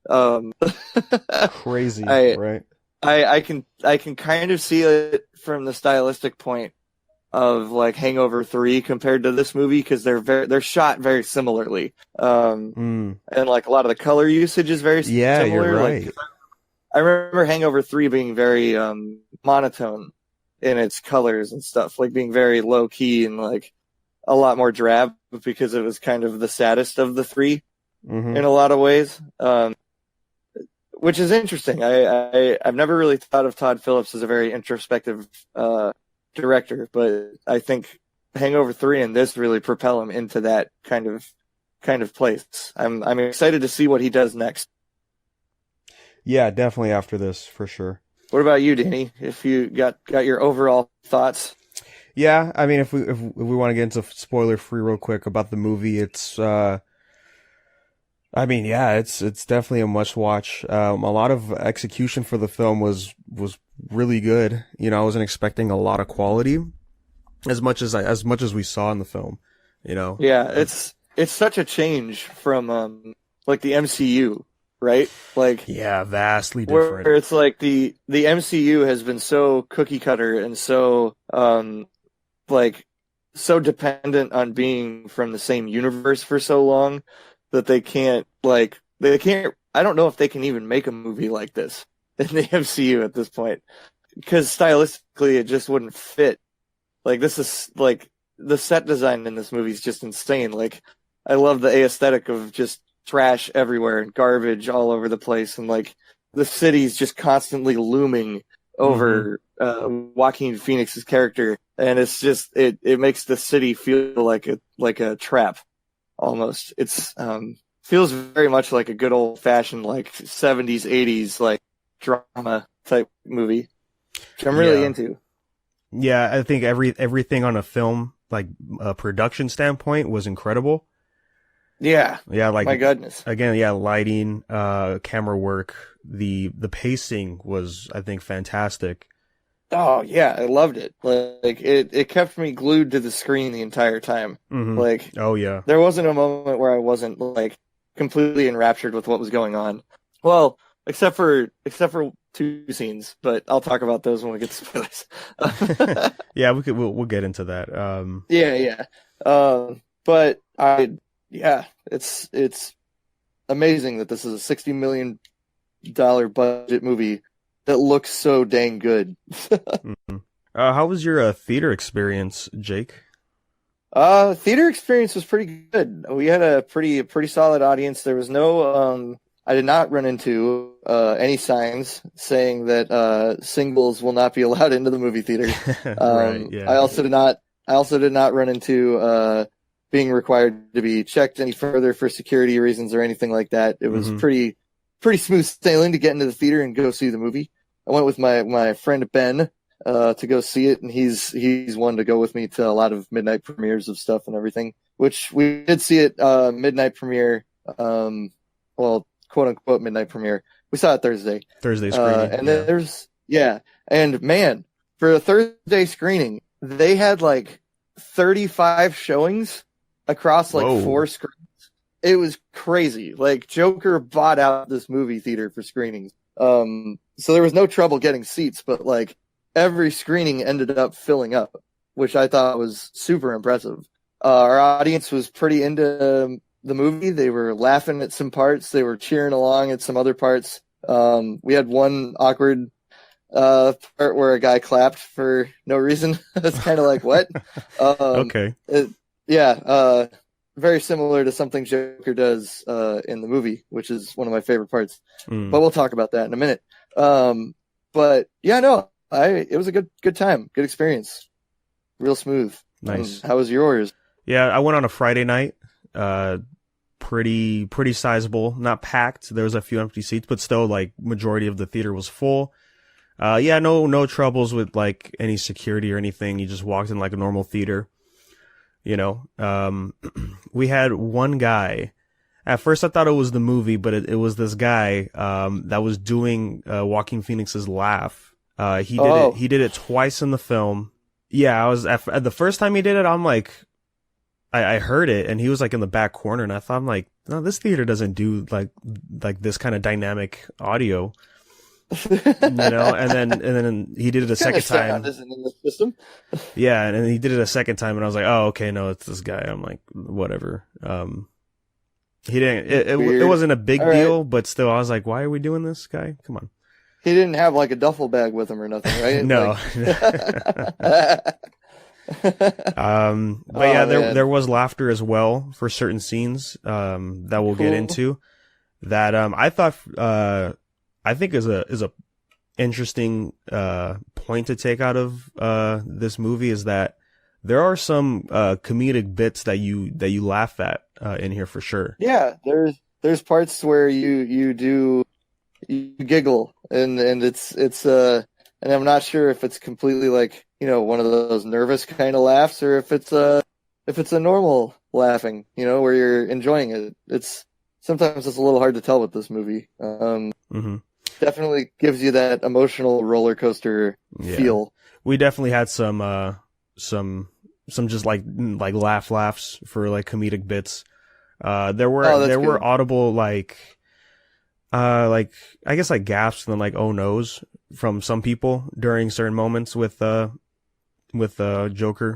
Crazy, right? I can kind of see it from the stylistic point of like Hangover 3 compared to this movie because they're shot very similarly. And like a lot of the color usage is very similar. You're right. Like I remember Hangover 3 being very monotone in its colors and stuff, like being very low key and like a lot more drab because it was kind of the saddest of the three in a lot of ways. Which is interesting. I've never really thought of Todd Phillips as a very introspective director, but I think Hangover 3 and this really propel him into that kind of place. I'm excited to see what he does next. Yeah, definitely after this, for sure. What about you, Danny? If you got your overall thoughts? Yeah, I mean, if we want to get into spoiler free real quick about the movie, it's I mean, yeah, it's definitely a must watch. A lot of execution for the film was really good. You know, I wasn't expecting a lot of quality as much as we saw in the film. You know, yeah, it's such a change from like the MCU, right? Like, yeah, vastly different. Where it's like the MCU has been so cookie cutter and so like so dependent on being from the same universe for so long that they can't I don't know if they can even make a movie like this in the MCU at this point, because stylistically it just wouldn't fit. Like, this is like the set design in this movie is just insane. Like, I love the aesthetic of just trash everywhere and garbage all over the place, and like the city's just constantly looming over Joaquin Phoenix's character, and it's just it makes the city feel like a trap almost. It's feels very much like a good old fashioned like 70s 80s like drama type movie, which I'm really into. Yeah, I think everything on a film, like a production standpoint, was incredible. Yeah, like, my goodness. Again, yeah, lighting, camera work, the pacing was, I think, fantastic. Oh yeah, I loved it. Like it kept me glued to the screen the entire time. Like, oh yeah, there wasn't a moment where I wasn't like completely enraptured with what was going on. Well, except for two scenes, but I'll talk about those when we get to spoilers. Yeah, we'll get into that. Yeah. But it's amazing that this is a $60 million budget movie that looks so dang good. How was your theater experience, Jake? Theater experience was pretty good. We had a pretty solid audience. There was no I did not run into any signs saying that singles will not be allowed into the movie theater. Right, yeah. I also did not run into being required to be checked any further for security reasons or anything like that. It was pretty smooth sailing to get into the theater and go see the movie. I went with my friend Ben to go see it, and he's one to go with me to a lot of midnight premieres of stuff and everything, which we did see it midnight premiere, well, quote unquote midnight premiere. We saw it Thursday screening. And then and man, for a Thursday screening, they had like 35 showings across like 4 screens. It was crazy. Like, Joker bought out this movie theater for screenings. So there was no trouble getting seats, but like every screening ended up filling up, which I thought was super impressive. Our audience was pretty into the movie. They were laughing at some parts. They were cheering along at some other parts. We had one awkward part where a guy clapped for no reason. It's kind of like, what? Okay. Very similar to something Joker does in the movie, which is one of my favorite parts. But we'll talk about that in a minute. But yeah, no, it was a good time, good experience, real smooth. Nice. How was yours? Yeah, I went on a Friday night. Pretty sizable, not packed. There was a few empty seats, but still, like, majority of the theater was full. Yeah, no troubles with like any security or anything. You just walked in like a normal theater. You know, we had one guy. At first, I thought it was the movie, but it was this guy that was doing Joaquin Phoenix's laugh. He did it twice in the film. Yeah, I was at the first time he did it. I'm like, I heard it, and he was like in the back corner, and I thought, I'm like, no, this theater doesn't do like this kind of dynamic audio. And then he did it a second time. Isn't in the system. Yeah, and then he did it a second time, and I was like, oh, okay, no, it's this guy. I'm like, whatever. He didn't. It wasn't a big deal, but still, I was like, why are we doing this, guy? Come on. He didn't have like a duffel bag with him or nothing, right? No. But yeah, there was laughter as well for certain scenes that we'll get into. That I think is a interesting point to take out of this movie is that there are some comedic bits that you laugh at in here for sure. Yeah, there's parts where you giggle and it's and I'm not sure if it's completely like, one of those nervous kind of laughs or if it's a normal laughing, where you're enjoying it. Sometimes it's a little hard to tell with this movie. Definitely gives you that emotional roller coaster feel. We definitely had some just like laughs for like comedic bits. There were audible like I guess like gasps and then like oh no's from some people during certain moments with Joker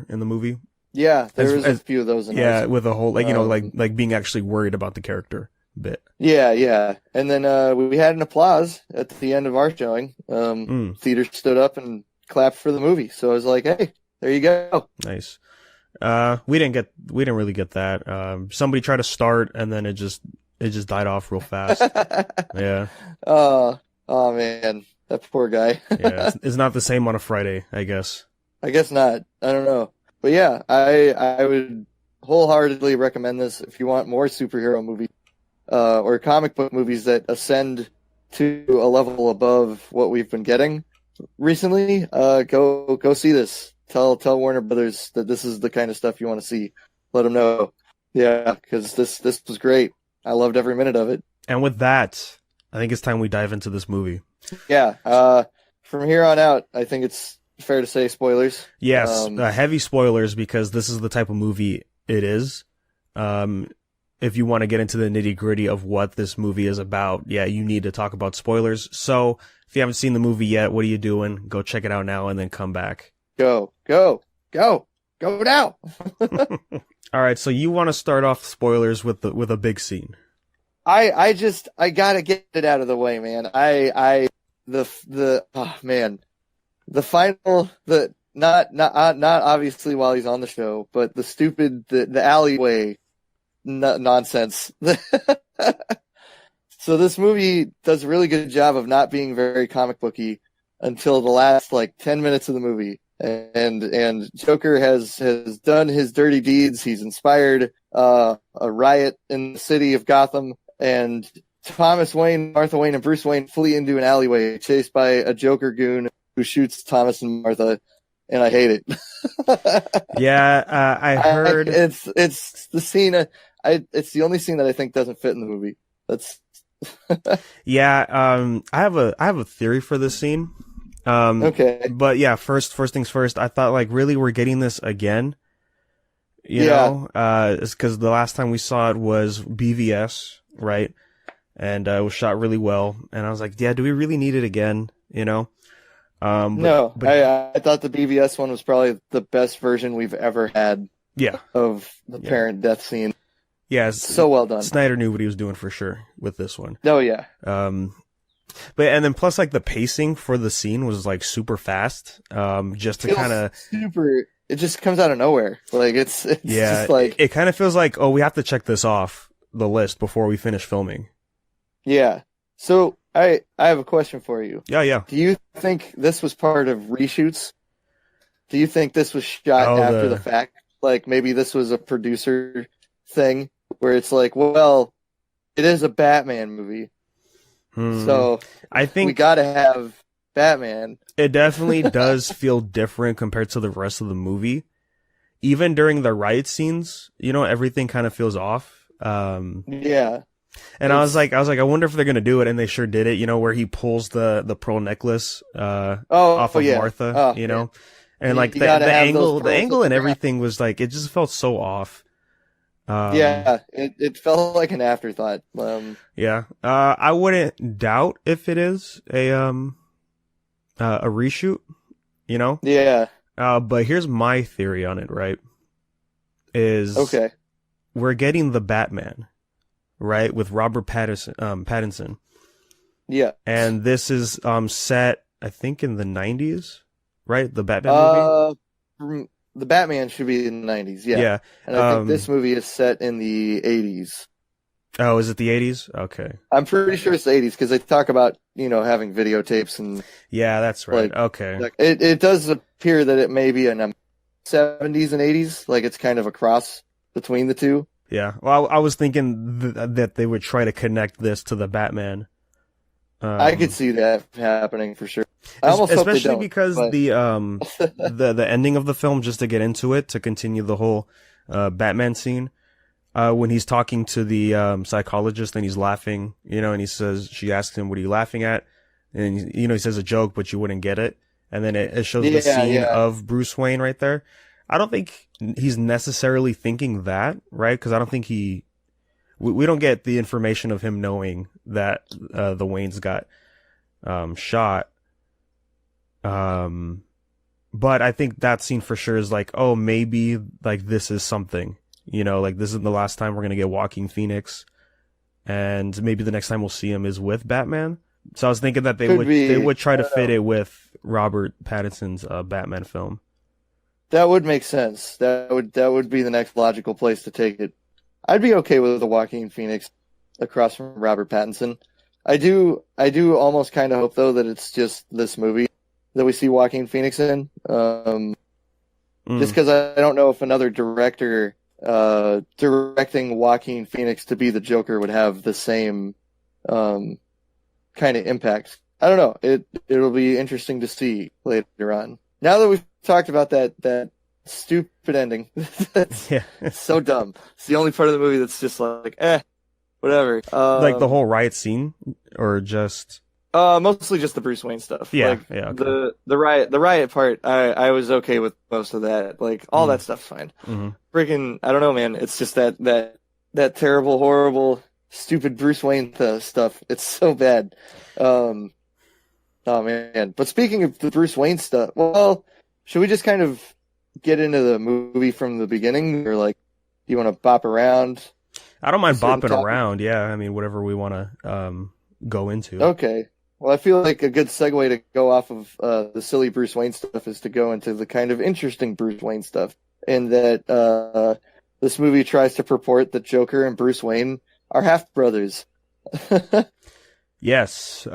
in the movie. Yeah, there was a few of those. With a whole like being actually worried about the character bit. Yeah. And then we had an applause at the end of our showing. Theater stood up and clapped for the movie. So I was like, hey, there you go. Nice. We didn't really get that. Somebody tried to start and then it just died off real fast. Yeah. Oh man, that poor guy. Yeah, it's not the same on a Friday, I guess. I guess not. I don't know. But yeah, I would wholeheartedly recommend this if you want more superhero movies or comic book movies that ascend to a level above what we've been getting recently. Go see this. Tell Warner Brothers that this is the kind of stuff you want to see. Let them know. Yeah, because this was great. I loved every minute of it. And with that, I think it's time we dive into this movie. Yeah. From here on out, I think it's fair to say spoilers. Yes, heavy spoilers because this is the type of movie it is. If you want to get into the nitty-gritty of what this movie is about, yeah, you need to talk about spoilers. So if you haven't seen the movie yet, what are you doing? Go check it out now and then come back. Go now. All right, so you want to start off spoilers with a big scene. I gotta get it out of the way, man. The final, not obviously while he's on the show, but the alleyway nonsense. So this movie does a really good job of not being very comic booky until the last like 10 minutes of the movie. And Joker has done his dirty deeds. He's inspired a riot in the city of Gotham, and Thomas Wayne, Martha Wayne, and Bruce Wayne flee into an alleyway chased by a Joker goon who shoots Thomas and Martha, and I hate it. Yeah, I heard it's the scene. It's the only scene that I think doesn't fit in the movie. That's yeah. I have a theory for this scene. Okay. But yeah, first things first, I thought like really we're getting this again. You know, it's because the last time we saw it was BVS, right? And it was shot really well. And I was like, yeah, do we really need it again? No, I thought the BVS one was probably the best version we've ever had. Yeah. Of the parent death scene. Yeah. So well done. Snyder knew what he was doing for sure with this one. Oh yeah. But and then plus like the pacing for the scene was like super fast. Just to kind of super. It just comes out of nowhere. Like it's just like it kind of feels like, oh, we have to check this off the list before we finish filming. Yeah. So I have a question for you. Yeah. Do you think this was part of reshoots? Do you think this was shot after the fact? Like maybe this was a producer thing where it's like, well, it is a Batman movie. So I think we got to have Batman. It definitely does feel different compared to the rest of the movie. Even during the riot scenes, everything kind of feels off. Yeah. And I was like, I wonder if they're gonna do it, and they sure did it. Where he pulls the pearl necklace off of Martha. And like the angle and everything was like, it just felt so off. Um, Yeah, it felt like an afterthought. yeah. I wouldn't doubt if it is a reshoot, you know? Yeah, But here's my theory on it, right? Is okay. we're getting the Batman, right, with Robert Pattinson, Yeah. and this is set, I think, in the 90s, right? The Batman movie. Uh, the Batman should be in the 90s, yeah. Yeah. And I think this movie is set in the 80s. Oh, is it the 80s? Okay. I'm pretty sure it's the 80s because they talk about, having videotapes and Yeah, that's right. like, Okay. it does appear that it may be in the 70s and 80s, like it's kind of a cross between the two. Yeah. Well, I was thinking that they would try to connect this to the Batman. I could see that happening for sure. I almost hope they especially don't, because but the ending of the film, just to get into it, to continue the whole Batman scene, when he's talking to the psychologist and he's laughing, and she asks him, "What are you laughing at?" And he says a joke, but you wouldn't get it, and then it shows the scene of Bruce Wayne right there. I don't think he's necessarily thinking that, right? Because I don't think we don't get the information of him knowing that the Waynes got shot. But I think that scene for sure is like, oh, maybe like this is something, like this is the last time we're gonna get Joaquin Phoenix, and maybe the next time we'll see him is with Batman. So I was thinking that they would try to fit it with Robert Pattinson's Batman film. that would make sense. That would be the next logical place to take it. I'd be okay with the Joaquin Phoenix across from Robert Pattinson. I do almost kind of hope though that it's just this movie that we see Joaquin Phoenix in. Just because I don't know if another director directing Joaquin Phoenix to be the Joker would have the same kind of impact. I don't know. It'll be interesting to see later on. Now that we've talked about that stupid ending, that's so dumb. It's the only part of the movie that's just like, whatever. Like the whole riot scene, or just mostly just the Bruce Wayne stuff. Yeah, like, yeah. Okay. The riot part, I was okay with most of that. Like all that stuff's fine. Mm-hmm. Freaking, I don't know, man. It's just that terrible, horrible, stupid Bruce Wayne stuff. It's so bad. Oh man. But speaking of the Bruce Wayne stuff, well, should we just kind of get into the movie from the beginning, or like, do you want to bop around? I don't mind bopping around. Yeah, I mean, whatever we want to go into. Okay. Well, I feel like a good segue to go off of the silly Bruce Wayne stuff is to go into the kind of interesting Bruce Wayne stuff, in that this movie tries to purport that Joker and Bruce Wayne are half brothers. Yes.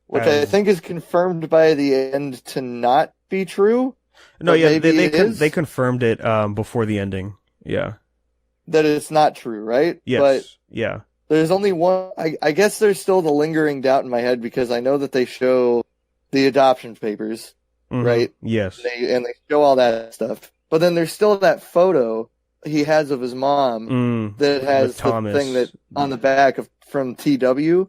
Which I think is confirmed by the end to not be true. No, yeah, they confirmed it before the ending. Yeah. That it's not true, right? Yes. But yeah. There's only one. I guess there's still the lingering doubt in my head because I know that they show the adoption papers, right? Yes. And they show all that stuff. But then there's still that photo he has of his mom that has the thing that on the back from TW,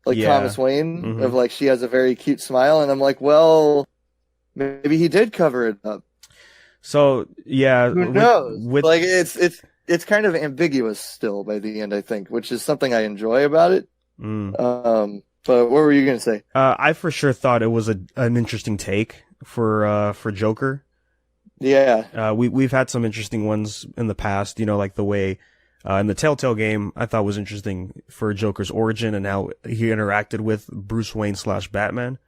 like Thomas Wayne, of like she has a very cute smile, and I'm like, well, maybe he did cover it up. So yeah, who knows? Like it's kind of ambiguous still by the end, I think, which is something I enjoy about it. But what were you gonna say? I for sure thought it was an interesting take for Joker. Yeah. We've had some interesting ones in the past, like the way in the Telltale game, I thought was interesting for Joker's origin and how he interacted with Bruce Wayne / Batman.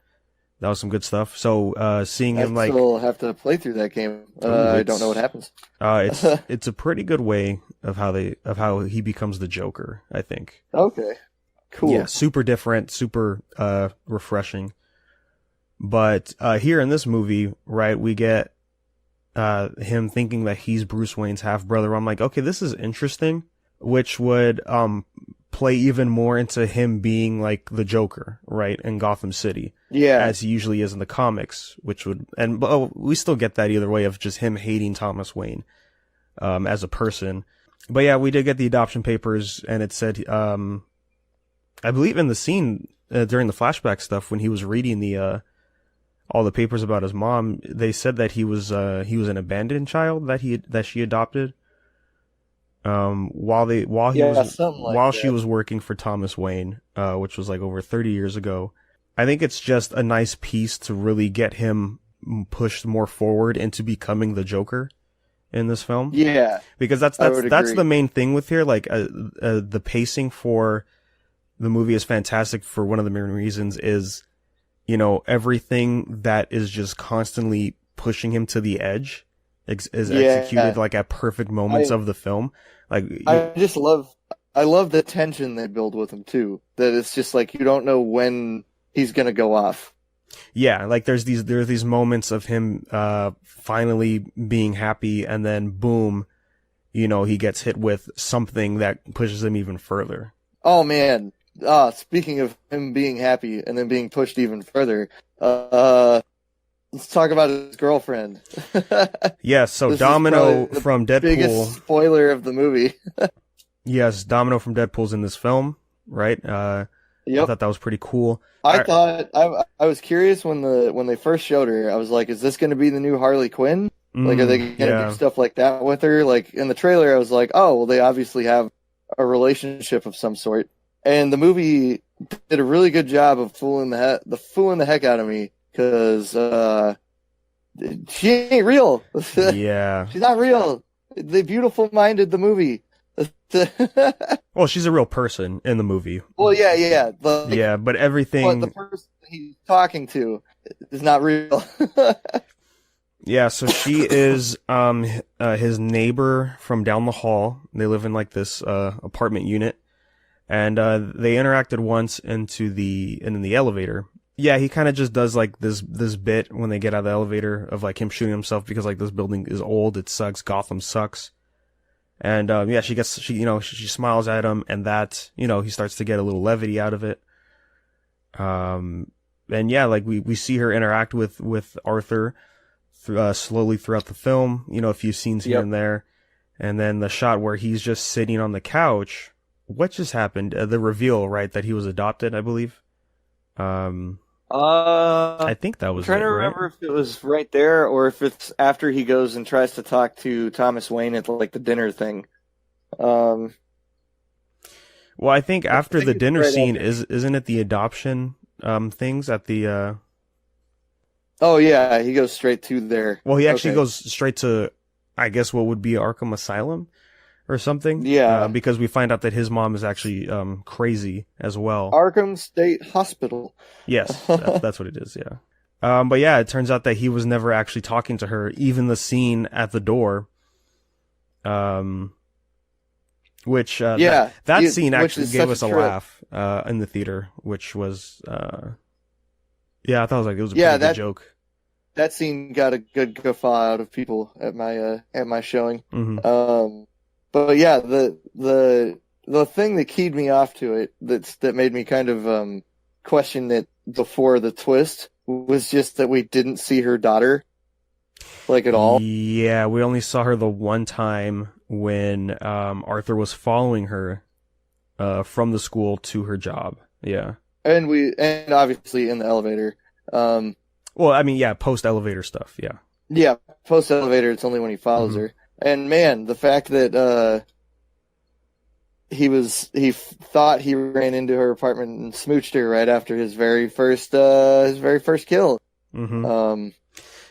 That was some good stuff. So seeing him I still have to play through that game. I don't know what happens. It's a pretty good way of how he becomes the Joker, I think. Okay. Cool. Yeah, super different, super refreshing. But here in this movie, right, we get him thinking that he's Bruce Wayne's half brother. I'm like, okay, this is interesting, which would play even more into him being like the Joker, right, in Gotham City, as he usually is in the comics, which would, and we still get that either way of just him hating Thomas Wayne as a person. But yeah, we did get the adoption papers, and it said, I believe in the scene during the flashback stuff when he was reading the all the papers about his mom, they said that he was an abandoned child that she adopted. something like while she that. was working for Thomas Wayne, which was like over 30 years ago. I think it's just a nice piece to really get him pushed more forward into becoming the Joker in this film. Yeah, Because I that's would agree. the main thing with here. Like, the pacing for the movie is fantastic. For one of the main reasons is, you know, everything that is just constantly pushing him to the edge is executed Yeah, like at perfect moments I of the film. Like, I love the tension they build with him too. That it's just like you don't know when he's gonna go off. yeah, like there are these moments of him finally being happy, and then boom, you know, he gets hit with something that pushes him even further. Oh man. Speaking of him being happy and then being pushed even further, let's talk about his girlfriend. Yeah, so This is Domino probably the from biggest Deadpool. spoiler of the movie. Yes, Domino from Deadpool's in this film, right? I Yep. thought that was pretty cool. I thought I was curious when they first showed her. I was like, is this going to be the new Harley Quinn? Like, are they going to Yeah. do stuff like that with her? Like in the trailer, I was like, oh, well, they obviously have a relationship of some sort. And the movie did a really good job of fooling the heck out of me because she ain't real. Yeah. She's not real. They beautiful minded the movie. Well, she's a real person in the movie. Well, yeah. Like, Yeah, but but everything. the person he's talking to is not real. Yeah, so she is his neighbor from down the hall. They live in like this apartment unit, and they interacted once in the elevator. Yeah, he kind of just does like this bit when they get out of the elevator of like him shooting himself because like this building is old, it sucks, Gotham sucks. And yeah, she smiles at him, and that, you know, he starts to get a little levity out of it. And yeah, like we see her interact with Arthur slowly throughout the film, you know, a few scenes here Yep. and there. And then the shot where he's just sitting on the couch. What just happened? The reveal, right, that he was adopted, I believe. I think that I'm was trying it, to right? remember if it was right there or if it's after he goes and tries to talk to Thomas Wayne at like the dinner thing. Well, I think after think the it's dinner right scene after. isn't it the adoption things at the Oh yeah, he goes straight to there. well, he actually Okay. goes straight to, I guess, what would be Arkham Asylum or something. Yeah. Because we find out that his mom is actually crazy as well. Arkham State Hospital. Yes, that's what it is, yeah. But yeah, it turns out that he was never actually talking to her, even the scene at the door. Which Yeah, that scene which actually is gave such us a a trip. laugh in the theater, which was yeah, I thought it was a Yeah, pretty good that joke. that scene got a good guffaw out of people at my showing. Hmm. But yeah, the thing that keyed me off to it that made me kind of question it before the twist was just that we didn't see her daughter like at all. Yeah, we only saw her the one time when Arthur was following her from the school to her job. Yeah. And obviously in the elevator. Well, I mean, yeah, post elevator stuff. Yeah. Yeah, post elevator, it's only when he follows Mhm. her. And man, the fact that he thought he ran into her apartment and smooched her right after his very first kill. Hmm. Um,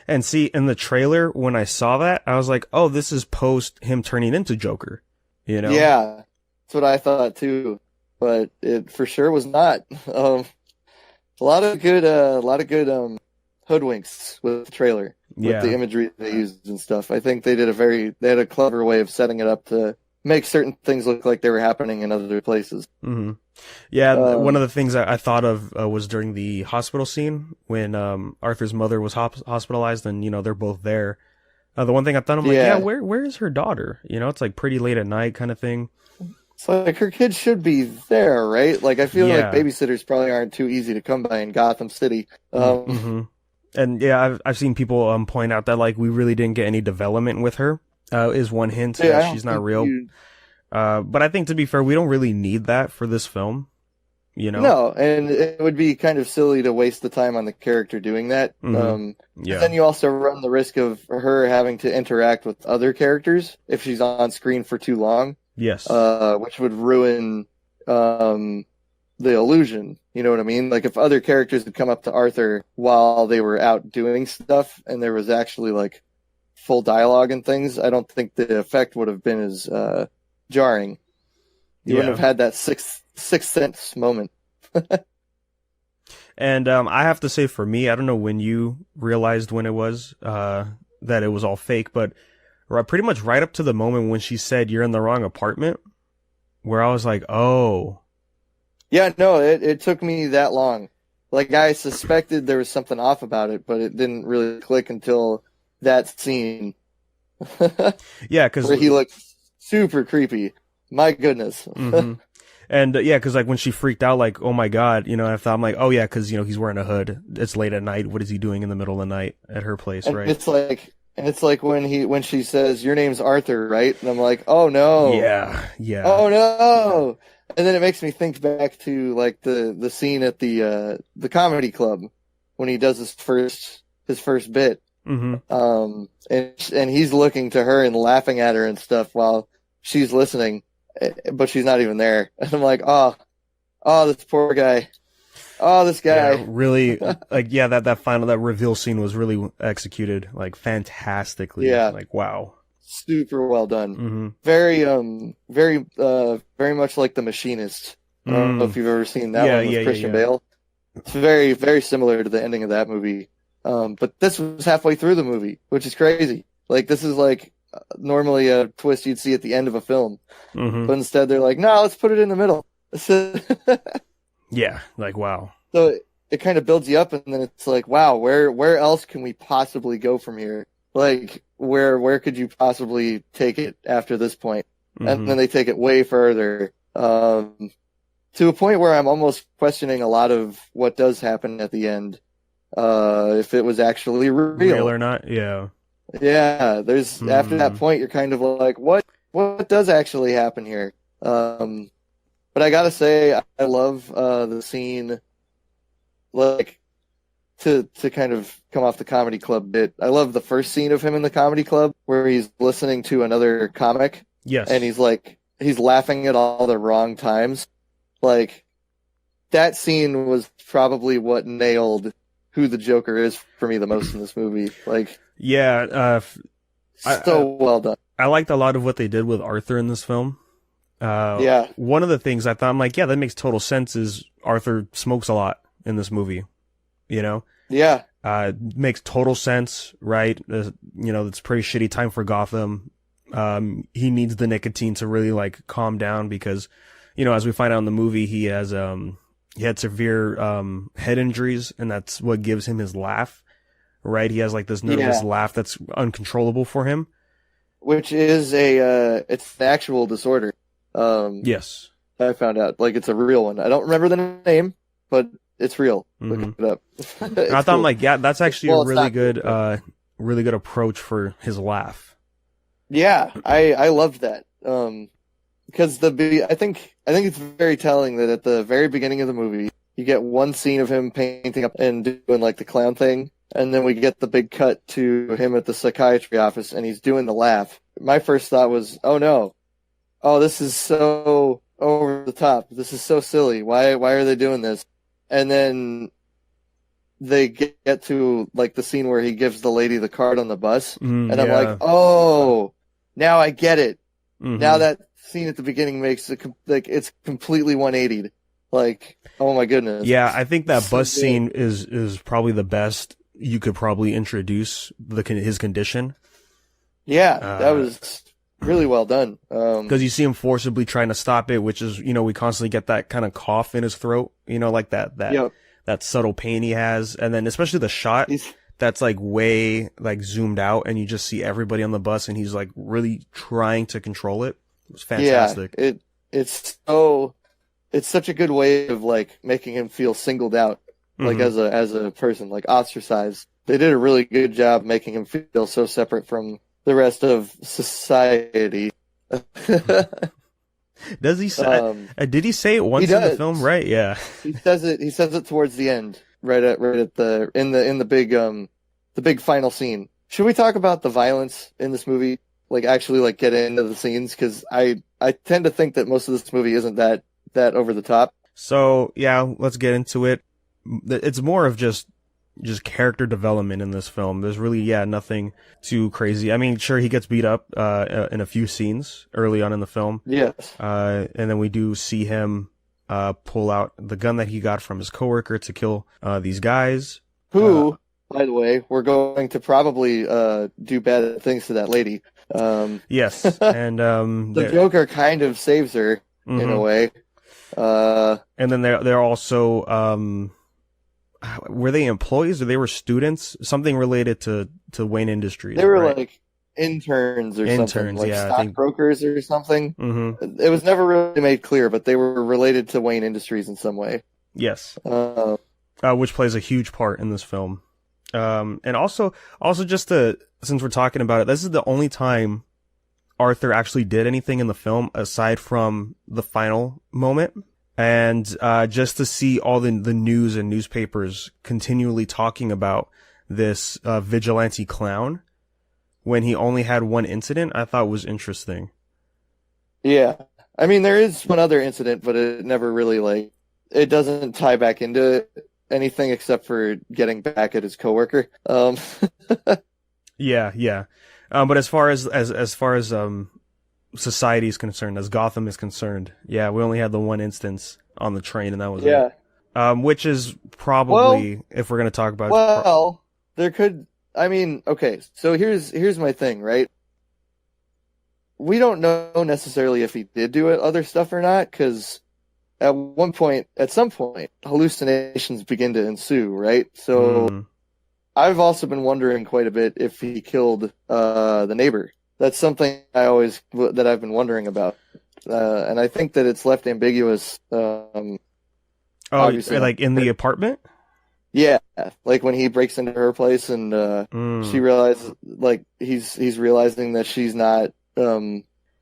And see, in the trailer, when I saw that, I was like, oh, this is post him turning into Joker. You know? Yeah, that's what I thought too, but it for sure was not. A lot of good hoodwinks with the trailer, with Yeah. the imagery they used and stuff. I think they had a clever way of setting it up to make certain things look like they were happening in other places. Hmm. Yeah, one of the things I thought of was during the hospital scene when Arthur's mother was hospitalized, and you know they're both there. The one thing I thought, I'm like, yeah, Yeah. where is her daughter? You know, it's like pretty late at night kind of thing. It's like her kid should be there, right? Like I feel Yeah. like babysitters probably aren't too easy to come by in Gotham City. Hmm. And yeah, I've seen people point out that like we really didn't get any development with her. Is one hint yeah, I that don't she's not think real. But I think, to be fair, we don't really need that for this film. You know? No, and it would be kind of silly to waste the time on the character doing that. Mhm. Yeah. Then you also run the risk of her having to interact with other characters if she's on screen for too long. Yes. which would ruin the illusion. You know what I mean? Like if other characters had come up to Arthur while they were out doing stuff and there was actually like full dialogue and things, I don't think the effect would have been as jarring. You wouldn't have had that sixth sense moment. And I have to say, for me, I don't know when you realized when it was that it was all fake, but pretty much right up to the moment when she said you're in the wrong apartment, where I was like, oh. Yeah, no, it took me that long. Like I suspected there was something off about it, but it didn't really click until that scene. Yeah, because where he looked super creepy. My goodness. Mm-hmm. And yeah, because like when she freaked out, like, oh my God, you know, I thought, I'm like, oh yeah, because you know he's wearing a hood. It's late at night. What is he doing in the middle of the night at her place, and right? It's like when she says your name's Arthur, right? And I'm like, oh no, yeah, oh no. And then it makes me think back to like the scene at the comedy club when he does his first bit. Mm-hmm. And he's looking to her and laughing at her and stuff while she's listening, but she's not even there. And I'm like, oh, this poor guy. Oh, this guy. Yeah, really, like, yeah, that reveal scene was really executed, like, fantastically. Yeah. Like, wow. Super well done. Mm-hmm. Very much like The Machinist. I don't know if you've ever seen that one with Christian Bale. It's very, very similar to the ending of that movie. But this was halfway through the movie, which is crazy. Like, this is like normally a twist you'd see at the end of a film. Mm-hmm. But instead they're like, no, let's put it in the middle. Yeah, like, wow. So it kind of builds you up, and then it's like, wow, where else can we possibly go from here? Like, where could you possibly take it after this point? Mm-hmm. And then they take it way further, to a point where I'm almost questioning a lot of what does happen at the end, if it was actually real or not. Yeah. Yeah, after that point, you're kind of like, what does actually happen here? But I gotta say, I love the scene, like, to kind of come off the comedy club bit. I love the first scene of him in the comedy club where he's listening to another comic. Yes. And he's laughing at all the wrong times. Like, that scene was probably what nailed who the Joker is for me the most in this movie. Like, yeah, well done. I liked a lot of what they did with Arthur in this film. Yeah. One of the things I thought, I'm like, yeah, that makes total sense, is Arthur smokes a lot in this movie, you know? Yeah. Makes total sense, right? You know, it's a pretty shitty time for Gotham. He needs the nicotine to really, like, calm down because, you know, as we find out in the movie, he had severe head injuries, and that's what gives him his laugh, right? He has, like, this nervous laugh that's uncontrollable for him. Which is it's an actual disorder. Yes. I found out. Like, it's a real one. I don't remember the name, but it's real. Mm-hmm. Look it up. I thought, I'm like, yeah, that's actually a really good approach for his laugh. Yeah, I loved that. Because I think it's very telling that at the very beginning of the movie, you get one scene of him painting up and doing, like, the clown thing, and then we get the big cut to him at the psychiatry office, and he's doing the laugh. My first thought was, oh no. Oh, this is so over the top. This is so silly. Why are they doing this? And then they get to, like, the scene where he gives the lady the card on the bus, and I'm like, oh, now I get it. Mm-hmm. Now that scene at the beginning makes it, like, it's completely 180'd. Like, oh my goodness. Yeah, I think that bus scene is probably the best you could probably introduce his condition. Yeah, that was really well done. Because you see him forcibly trying to stop it, which is, you know, we constantly get that kind of cough in his throat, you know, like that subtle pain he has. And then especially the shot that's like way like zoomed out, and you just see everybody on the bus, and he's like really trying to control it. It was fantastic. Yeah, it's such a good way of, like, making him feel singled out, like, as a person, like, ostracized. They did a really good job making him feel so separate from the rest of society. Does he say? Did he say it once in the film? Right? Yeah. He says it towards the end, right at the big final scene. Should we talk about the violence in this movie? like actually like get into the scenes because I tend to think that most of this movie isn't that over the top. So yeah, let's get into it. It's more of just character development in this film. There's really nothing too crazy. I mean, sure, he gets beat up in a few scenes early on in the film. Yes. And then we do see him pull out the gun that he got from his coworker to kill these guys. Who, by the way, we're going to probably do bad things to that lady. Yes, and the Joker kind of saves her in a way. And then they're also were they employees or they were students? Something related to Wayne Industries. They were right? like interns or something, like stockbrokers or something. Mm-hmm. It was never really made clear, but they were related to Wayne Industries in some way. Yes, which plays a huge part in this film. And also just since we're talking about it, this is the only time Arthur actually did anything in the film aside from the final moment. And just to see all the news and newspapers continually talking about this vigilante clown when he only had one incident, I thought was interesting. Yeah. I mean, there is one other incident, but it never really, it doesn't tie back into anything except for getting back at his coworker. Yeah. But as far as society is concerned, as Gotham is concerned, we only had the one instance on the train, and that was it. Which is probably, if we're going to talk about... there could... I mean, okay, so here's my thing, right? We don't know necessarily if he did do other stuff or not, because at some point, hallucinations begin to ensue, right? So I've also been wondering quite a bit if he killed the neighbor. That's something that I've been wondering about, and I think that it's left ambiguous. Like in the apartment? Yeah, like when he breaks into her place and she realizes, like he's realizing that she's not,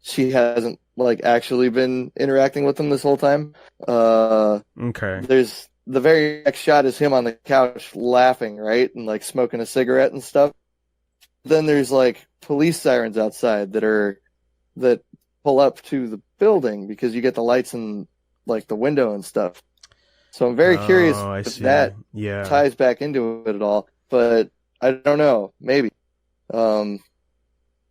she hasn't like actually been interacting with him this whole time. Okay. There's the very next shot is him on the couch laughing, right, and like smoking a cigarette and stuff. Then there's like police sirens outside that pull up to the building because you get the lights in like the window and stuff. So I'm very curious if that ties back into it at all, but I don't know. Maybe. But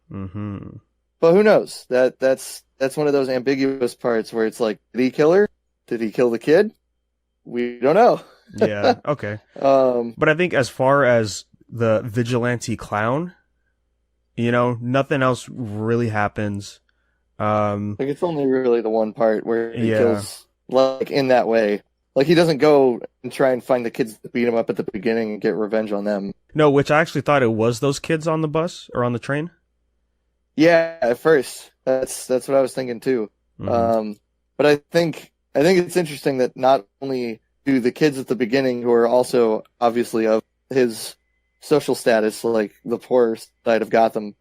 who knows? That's one of those ambiguous parts where it's like, did he kill her? Did he kill the kid? We don't know. Yeah. Okay. But I think as far as the vigilante clown, nothing else really happens. Like it's only really the one part where he kills, like in that way. Like he doesn't go and try and find the kids that beat him up at the beginning and get revenge on them. No, which I actually thought it was those kids on the bus or on the train. Yeah, at first that's what I was thinking too. But I think it's interesting that not only do the kids at the beginning, who are also obviously of his social status, like the poor side of Gotham,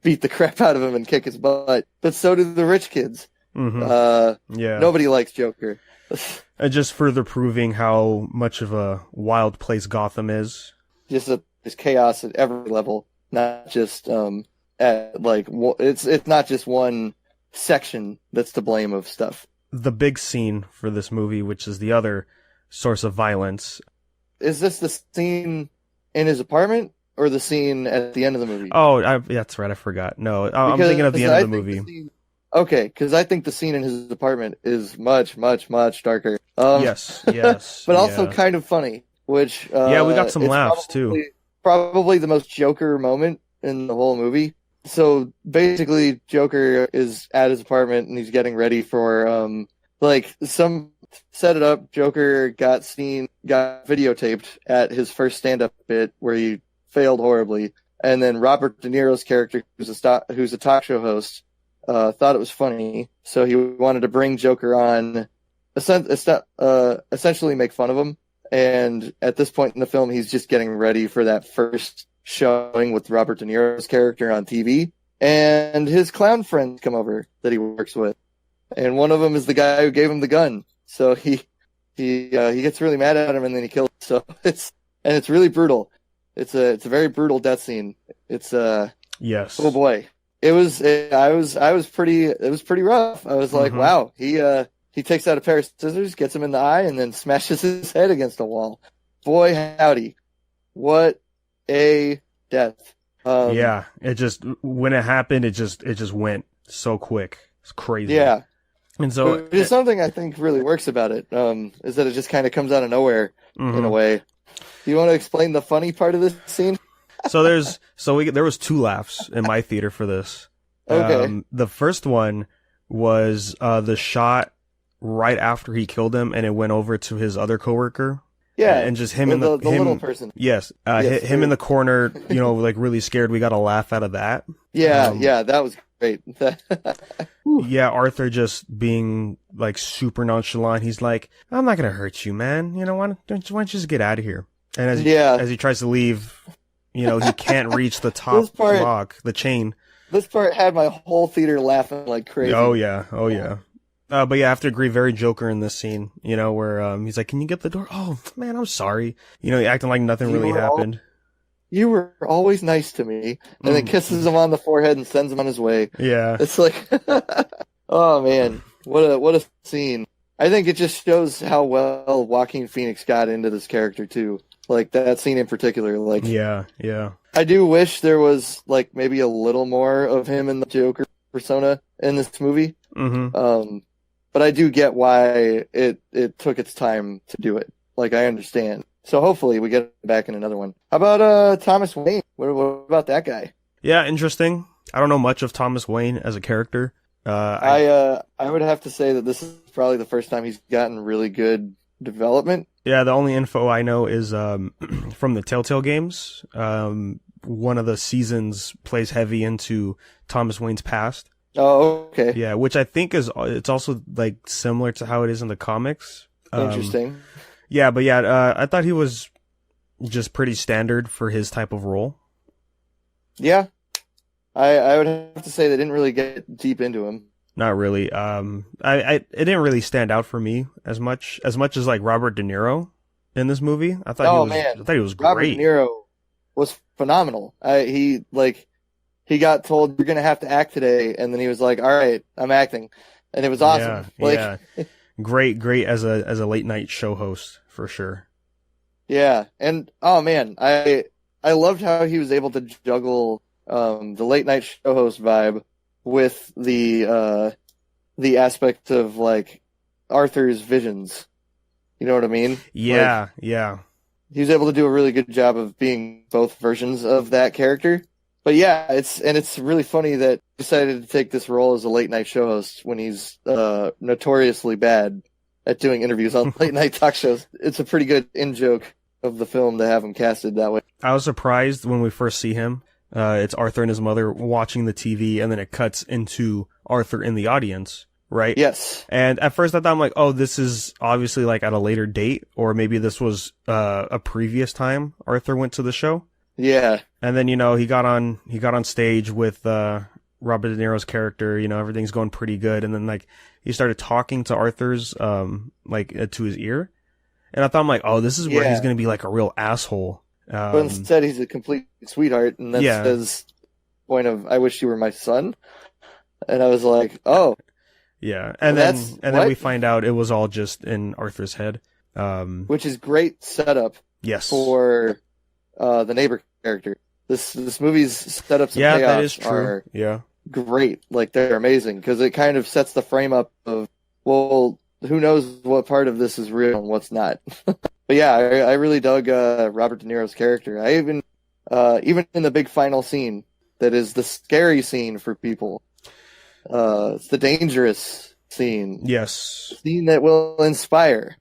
beat the crap out of him and kick his butt, but so do the rich kids. Nobody likes Joker. Just further proving how much of a wild place Gotham is. Just there's chaos at every level, not just at like it's not just one section that's to blame of stuff. The big scene for this movie, which is the other source of violence. Is this the scene in his apartment or the scene at the end of the movie? Oh, that's right. I forgot. No, I'm thinking of the end of the movie. Okay, because I think the scene in his apartment is much, much, much darker. Yes. But also kind of funny, which... we got some laughs, too. Probably the most Joker moment in the whole movie. So, basically, Joker is at his apartment, and he's getting ready for, set it up. Joker got videotaped at his first stand-up bit, where he failed horribly. And then Robert De Niro's character, who's a talk show host, thought it was funny, so he wanted to bring Joker on, essentially make fun of him. And at this point in the film, he's just getting ready for that first showing with Robert De Niro's character on TV. And his clown friends come over that he works with, and one of them is the guy who gave him the gun. So he gets really mad at him, and then he kills him. So it's really brutal. It's a very brutal death scene. It's yes. Oh boy. I was pretty, it was pretty rough. I was like, wow, he takes out a pair of scissors, gets him in the eye, and then smashes his head against a wall. Boy, howdy. What a death. Yeah, it just, when it happened, it just went so quick. It's crazy. Yeah. And so there's something I think really works about it, is that it just kind of comes out of nowhere in a way. Do you want to explain the funny part of this scene? So there was 2 laughs in my theater for this. Okay. The first one was the shot right after he killed him, and it went over to his other coworker. Yeah, and just him and the little person. Yes, him in the corner, like really scared. We got a laugh out of that. Yeah, that was great. Yeah, Arthur just being like super nonchalant. He's like, "I'm not gonna hurt you, man. Why don't you just get out of here?" And as he tries to leave, he can't reach the top lock, the chain. This part had my whole theater laughing like crazy. Oh yeah. But yeah, I have to agree, very Joker in this scene, where he's like, "Can you get the door?" "Oh, man, I'm sorry." Acting like nothing really happened. You were always nice to me. And then kisses him on the forehead and sends him on his way. Yeah. It's like, oh man, what a scene. I think it just shows how well Joaquin Phoenix got into this character too. Like that scene in particular. Like, yeah. I do wish there was like maybe a little more of him in the Joker persona in this movie. But I do get why it took its time to do it. Like, I understand. So hopefully we get back in another one. How about Thomas Wayne? What about that guy? Yeah, interesting. I don't know much of Thomas Wayne as a character. I would have to say that this is probably the first time he's gotten really good development. Yeah, the only info I know is from the Telltale games. One of the seasons plays heavy into Thomas Wayne's past. Oh, okay. Yeah, which I think it's also like similar to how it is in the comics. Interesting. Yeah, but yeah, I thought he was just pretty standard for his type of role. Yeah, I would have to say they didn't really get deep into him. Not really. It didn't really stand out for me as much as like Robert De Niro in this movie. I thought he was great. Robert De Niro was phenomenal. He got told, "You're gonna have to act today," and then he was like, "All right, I'm acting," and it was awesome. Yeah. Great as a late night show host for sure. Yeah, and oh man, I loved how he was able to juggle the late night show host vibe with the aspect of like Arthur's visions. You know what I mean? Yeah. He was able to do a really good job of being both versions of that character. But yeah, it's really funny that he decided to take this role as a late night show host when he's notoriously bad at doing interviews on late night talk shows. It's a pretty good in-joke of the film to have him casted that way. I was surprised when we first see him. It's Arthur and his mother watching the TV, and then it cuts into Arthur in the audience, right? Yes. And at first I thought, I'm like, oh, this is obviously like at a later date, or maybe this was a previous time Arthur went to the show. Yeah. And then, he got on stage with Robert De Niro's character, everything's going pretty good. And then like he started talking to Arthur's to his ear. And I thought, I'm like, oh, this is where he's going to be like a real asshole. But instead he's a complete sweetheart, and that's his point of, "I wish you were my son." And I was like, oh. Yeah. And then we find out it was all just in Arthur's head. Which is great setup. Yes. For the neighbor character. This movie's setups and payoffs that is true. Are great. Like, they're amazing because it kind of sets the frame up of, well, who knows what part of this is real and what's not. But yeah, I really dug Robert De Niro's character. I even in the big final scene that is the scary scene for people. It's the dangerous scene. Yes. The scene that will inspire.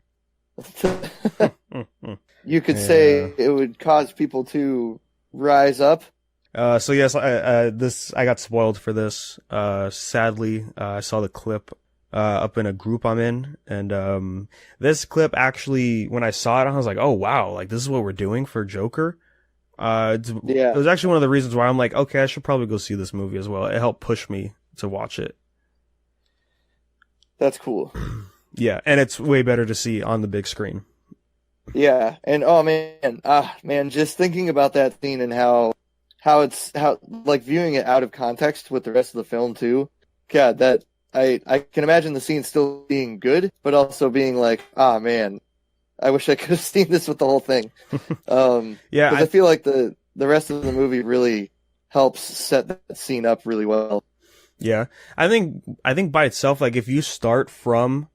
You could say it would cause people to rise up. So yes, I got spoiled for this. Sadly, I saw the clip up in a group I'm in, and this clip actually, when I saw it, I was like, oh wow, like this is what we're doing for Joker. It was actually one of the reasons why I'm like, okay, I should probably go see this movie as well. It helped push me to watch it. That's cool. Yeah, and it's way better to see on the big screen. Yeah, and oh man, just thinking about that scene and how how like viewing it out of context with the rest of the film too. God, that I can imagine the scene still being good, but also being like, ah man, I wish I could have seen this with the whole thing. Yeah, because I feel like the rest of the movie really helps set that scene up really well. yeah. I think by itself, like if you start from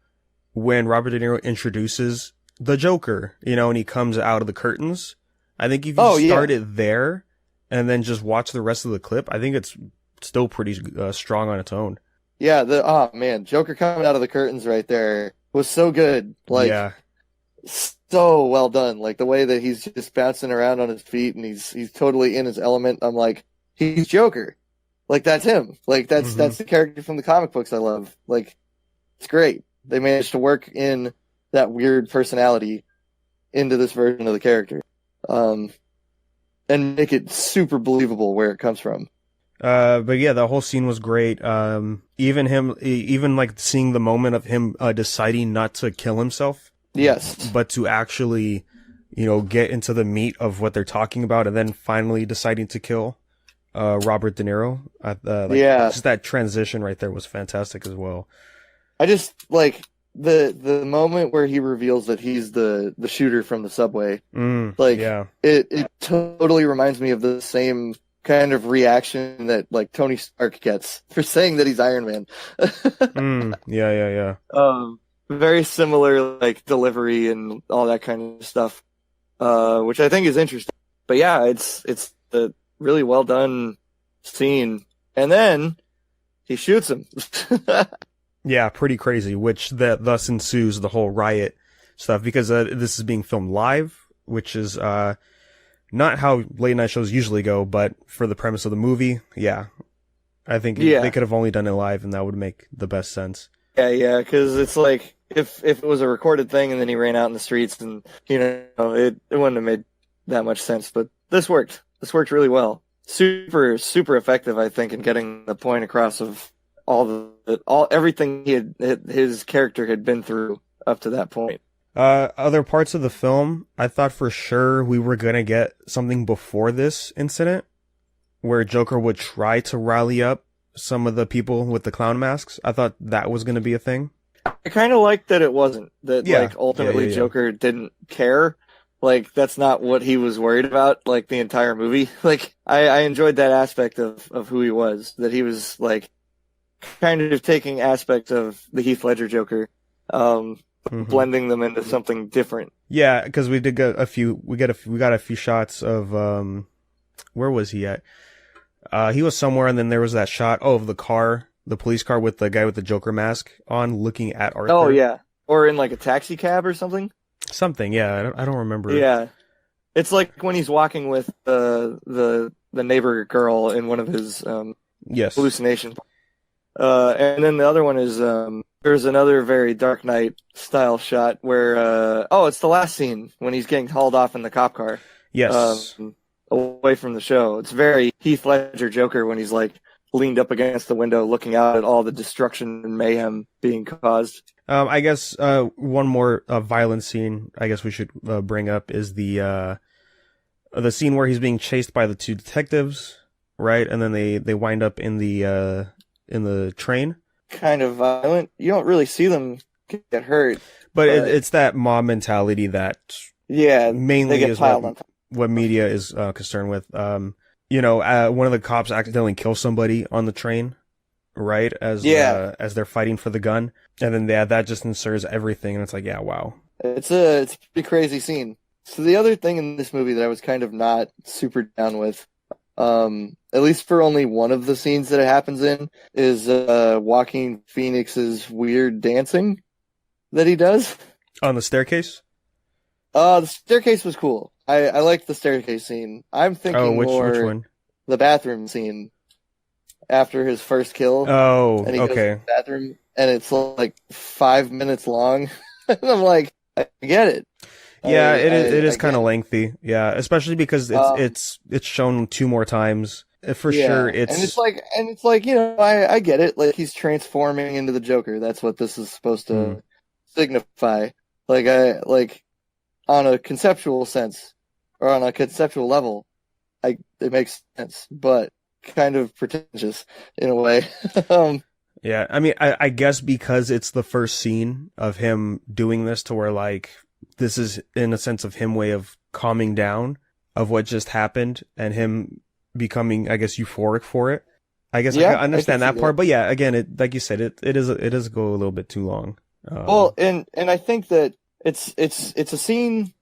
when Robert De Niro introduces the Joker, and he comes out of the curtains, I think if you start it there and then just watch the rest of the clip, I think it's still pretty strong on its own. Yeah, oh man, Joker coming out of the curtains right there was so good. Like, yeah. So well done. Like the way that he's just bouncing around on his feet and he's totally in his element. I'm like, he's Joker. Like that's him. Like that's the character from the comic books I love. Like it's great. They managed to work in that weird personality into this version of the character. And make it super believable where it comes from. But yeah, the whole scene was great. Even like seeing the moment of him deciding not to kill himself. Yes. But to actually, get into the meat of what they're talking about and then finally deciding to kill Robert De Niro. Just that transition right there was fantastic as well. I just like the moment where he reveals that he's the shooter from the subway. It totally reminds me of the same kind of reaction that like Tony Stark gets for saying that he's Iron Man. Yeah. Very similar like delivery and all that kind of stuff, which I think is interesting. But yeah, it's a really well done scene, and then he shoots him. Yeah, pretty crazy. Which thus ensues the whole riot stuff because this is being filmed live, which is not how late night shows usually go. But for the premise of the movie, yeah, I think they could have only done it live, and that would make the best sense. Yeah, because it's like if it was a recorded thing and then he ran out in the streets, and it wouldn't have made that much sense. But this worked. This worked really well. Super, super effective, I think, in getting the point across of everything his character had been through up to that point. Other parts of the film, I thought for sure we were gonna get something before this incident, where Joker would try to rally up some of the people with the clown masks. I thought that was gonna be a thing. I kind of liked that it wasn't. That ultimately Joker didn't care. Like that's not what he was worried about. Like the entire movie. Like I enjoyed that aspect of who he was. That he was like kind of taking aspects of the Heath Ledger Joker, blending them into something different. Yeah, because we did get a few. We got a few shots of where was he at? He was somewhere, and then there was that shot of the car, the police car with the guy with the Joker mask on, looking at Arthur. Oh yeah, or in like a taxi cab or something. Something, yeah. I don't remember. Yeah, it's like when he's walking with the neighbor girl in one of his hallucinations. And then the other one is there's another very Dark Knight style shot where it's the last scene when he's getting hauled off in the cop car. Yes. Away from the show. It's very Heath Ledger Joker when he's like leaned up against the window looking out at all the destruction and mayhem being caused. I guess one more violent scene I guess we should bring up is the scene where he's being chased by the two detectives, right? And then they wind up in the train. Kind of violent. You don't really see them get hurt. But it's that mob mentality that mainly is what media is concerned with. One of the cops accidentally kills somebody on the train, right? As they're fighting for the gun. And then that just inserts everything. And it's like, yeah, wow. It's a pretty crazy scene. So the other thing in this movie that I was kind of not super down with, at least for only one of the scenes that it happens in, is Joaquin Phoenix's weird dancing that he does. On the staircase? The staircase was cool. I liked the staircase scene. I'm thinking which one? The bathroom scene after his first kill. Oh, and he goes to the bathroom, and it's like 5 minutes long. And I'm like, I get it. Yeah, it is kind of lengthy. Yeah, especially because it's shown 2 more times. For sure, it's I get it. Like he's transforming into the Joker. That's what this is supposed to signify. Like on a conceptual sense, or on a conceptual level, it makes sense, but kind of pretentious in a way. um, Yeah, I mean, I guess because it's the first scene of him doing this to where, like, this is, in a sense, of him way of calming down of what just happened and him becoming, I guess, euphoric for it. I guess I yeah, can I can understand see that part, that. but yeah, again, like you said, it does go a little bit too long. Well, and I think that it's a scene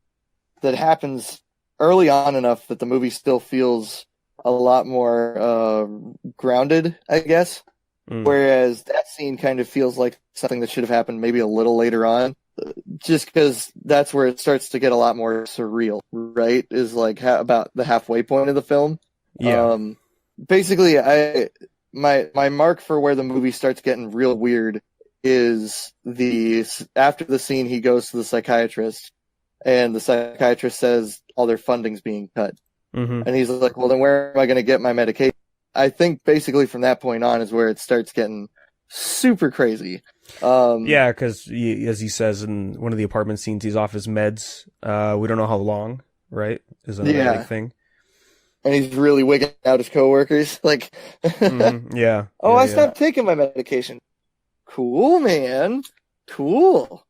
that happens early on enough that the movie still feels a lot more grounded, I guess. Mm, Whereas that scene kind of feels like something that should have happened maybe a little later on, just because that's where it starts to get a lot more surreal, right? Is like about the halfway point of the film. yeah. Um, basically, my mark for where the movie starts getting real weird is the after the scene he goes to the psychiatrist and the psychiatrist says all their funding's being cut. Mm-hmm. And he's like, well, then where am I going to get my medication? I think basically from that point on is where it starts getting super crazy. Yeah, because as he says in one of the apartment scenes, he's off his meds. We don't know how long, right? Is another big Yeah. thing. And he's really wigging out his coworkers. Like, Mm-hmm. Yeah, oh, yeah, I yeah. stopped taking my medication. Cool, man. Cool.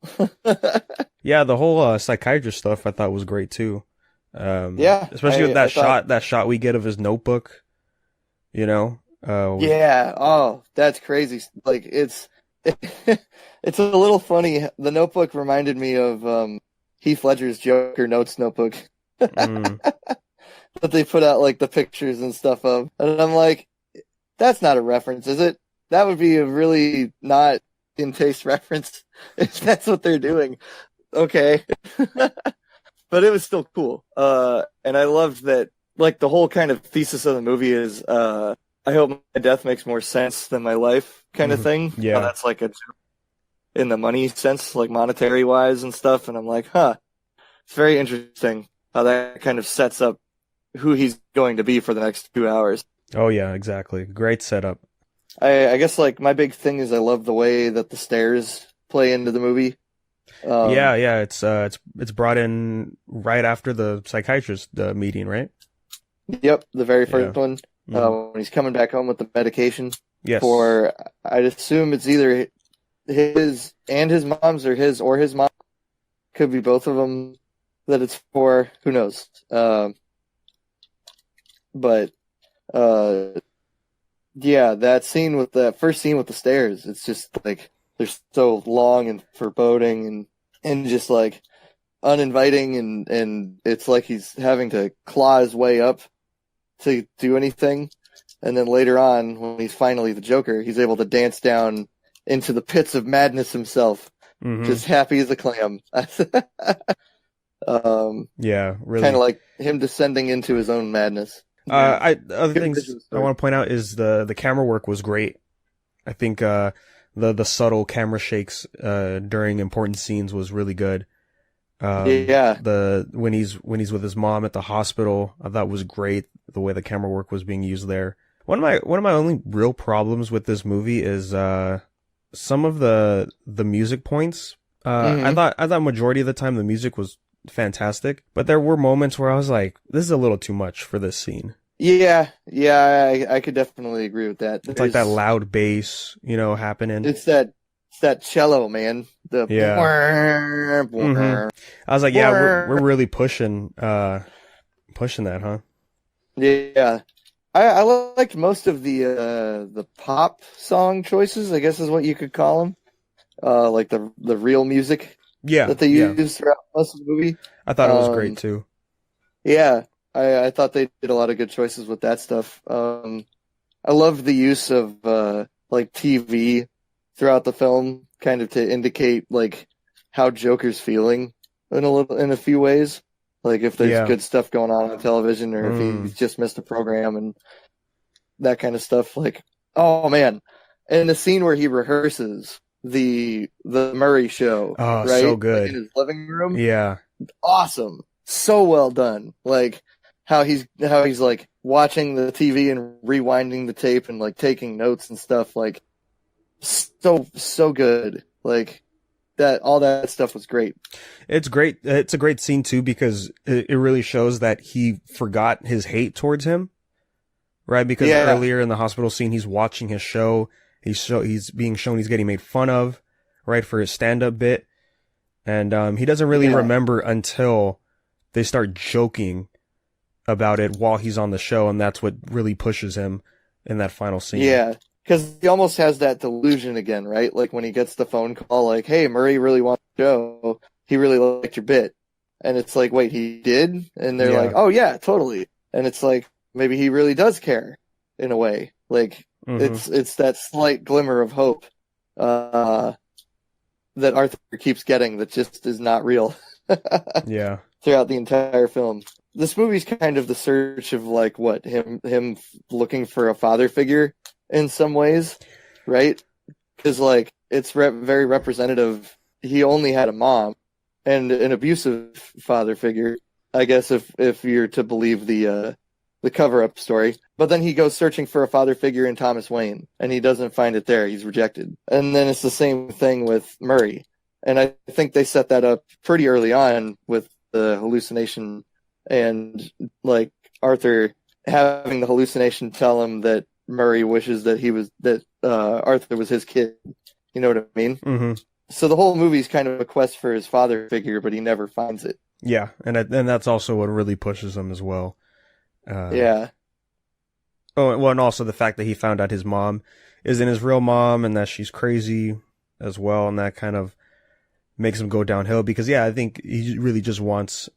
Yeah, the whole psychiatrist stuff I thought was great too. Yeah, Especially with I thought, that shot we get of his notebook, you know? yeah. Oh, that's crazy. Like, it's a little funny. The Notebook reminded me of Heath Ledger's Joker Notes notebook mm, that they put out like the pictures and stuff of, and I'm like, that's not a reference, is it? That would be a really not in taste reference if that's what they're doing. Okay. But it was still cool. And I loved that, like, the whole kind of thesis of the movie is, I hope my death makes more sense than my life kind of mhm. thing. Yeah. That's like in the money sense, like monetary wise and stuff. And I'm like, huh, it's very interesting how that kind of sets up who he's going to be for the next 2 hours. Oh yeah, exactly. Great setup. I guess like my big thing is I love the way that the stairs play into the movie. Yeah, yeah, it's brought in right after the psychiatrist meeting, right? Yep, the very Yeah. first one, Hmm. when he's coming back home with the medication Yes. for, I'd assume it's either his and his mom's or his mom. Could be both of them that it's for. Who knows? But uh, yeah, that first scene with the stairs, it's just like they're so long and foreboding and just like uninviting and it's like he's having to claw his way up to do anything. And then later on, when he's finally the Joker, he's able to dance down into the pits of madness himself, Hmm. just happy as a clam. Yeah, Kind of really. like him descending into his own madness. Yeah, Other good things visual I story. want to point out is the camera work was great. I think the subtle camera shakes during important scenes was really good. Yeah, The when he's with his mom at the hospital, I thought was great the way the camera work was being used there. One of my only real problems with this movie is some of the music points. hmm I thought majority of the time the music was fantastic, but there were moments where I was like, this is a little too much for this scene. yeah. I could definitely agree with that. It's like that loud bass, happening. It's that cello, man. The Yeah. Hmm. I was like, yeah, we're really pushing that, huh? yeah. I liked most of the pop song choices, I guess is what you could call them. Like the real music Yeah, that they yeah. used throughout most of the movie. I thought it was great Um, too. yeah, I thought they did a lot of good choices with that stuff. I loved the use of like TV throughout the film, kind of to indicate like how Joker's feeling in a few ways. Like if there's Yeah. good stuff going on television, or if Mm. he's just missed a program and that kind of stuff. Like, oh man, and the scene where he rehearses the Murray show, Oh, so right? Like in good. his living room, Yeah. awesome, so well done. Like how he's like watching the TV and rewinding the tape and like taking notes and stuff. Like so good. Like that all that stuff was great. It's great. It's a great scene too because it really shows that he forgot his hate towards him, right? Because earlier in the hospital scene, he's watching his show. He's being shown he's getting made fun of, right, for his stand-up bit, and he doesn't really remember until they start joking about it while he's on the show, and that's what really pushes him in that final scene. Yeah, because he almost has that delusion again, right? Like when he gets the phone call, like, "Hey, Murray really wants to show. He really liked your bit," and it's like, "Wait, he did?" And they're like, "Oh yeah, totally." And it's like maybe he really does care in a way. Like it's that slight glimmer of hope that Arthur keeps getting that just is not real. Yeah. Throughout the entire film. This movie's kind of the search of like what him looking for a father figure in some ways, right? Because like it's very representative. He only had a mom and an abusive father figure, I guess, if you're to believe the cover up story. But then he goes searching for a father figure in Thomas Wayne, and he doesn't find it there. He's rejected. And then it's the same thing with Murray, and I think they set that up pretty early on with the hallucination. And like Arthur having the hallucination tell him that Murray wishes that Arthur was his kid. You know what I mean? Mm-hmm. So the whole movie's kind of a quest for his father figure, but he never finds it. Yeah, and that's also what really pushes him as well. Yeah. Oh, well, and also the fact that he found out his mom isn't his real mom, and that she's crazy as well, and that kind of makes him go downhill. Because I think he really just wants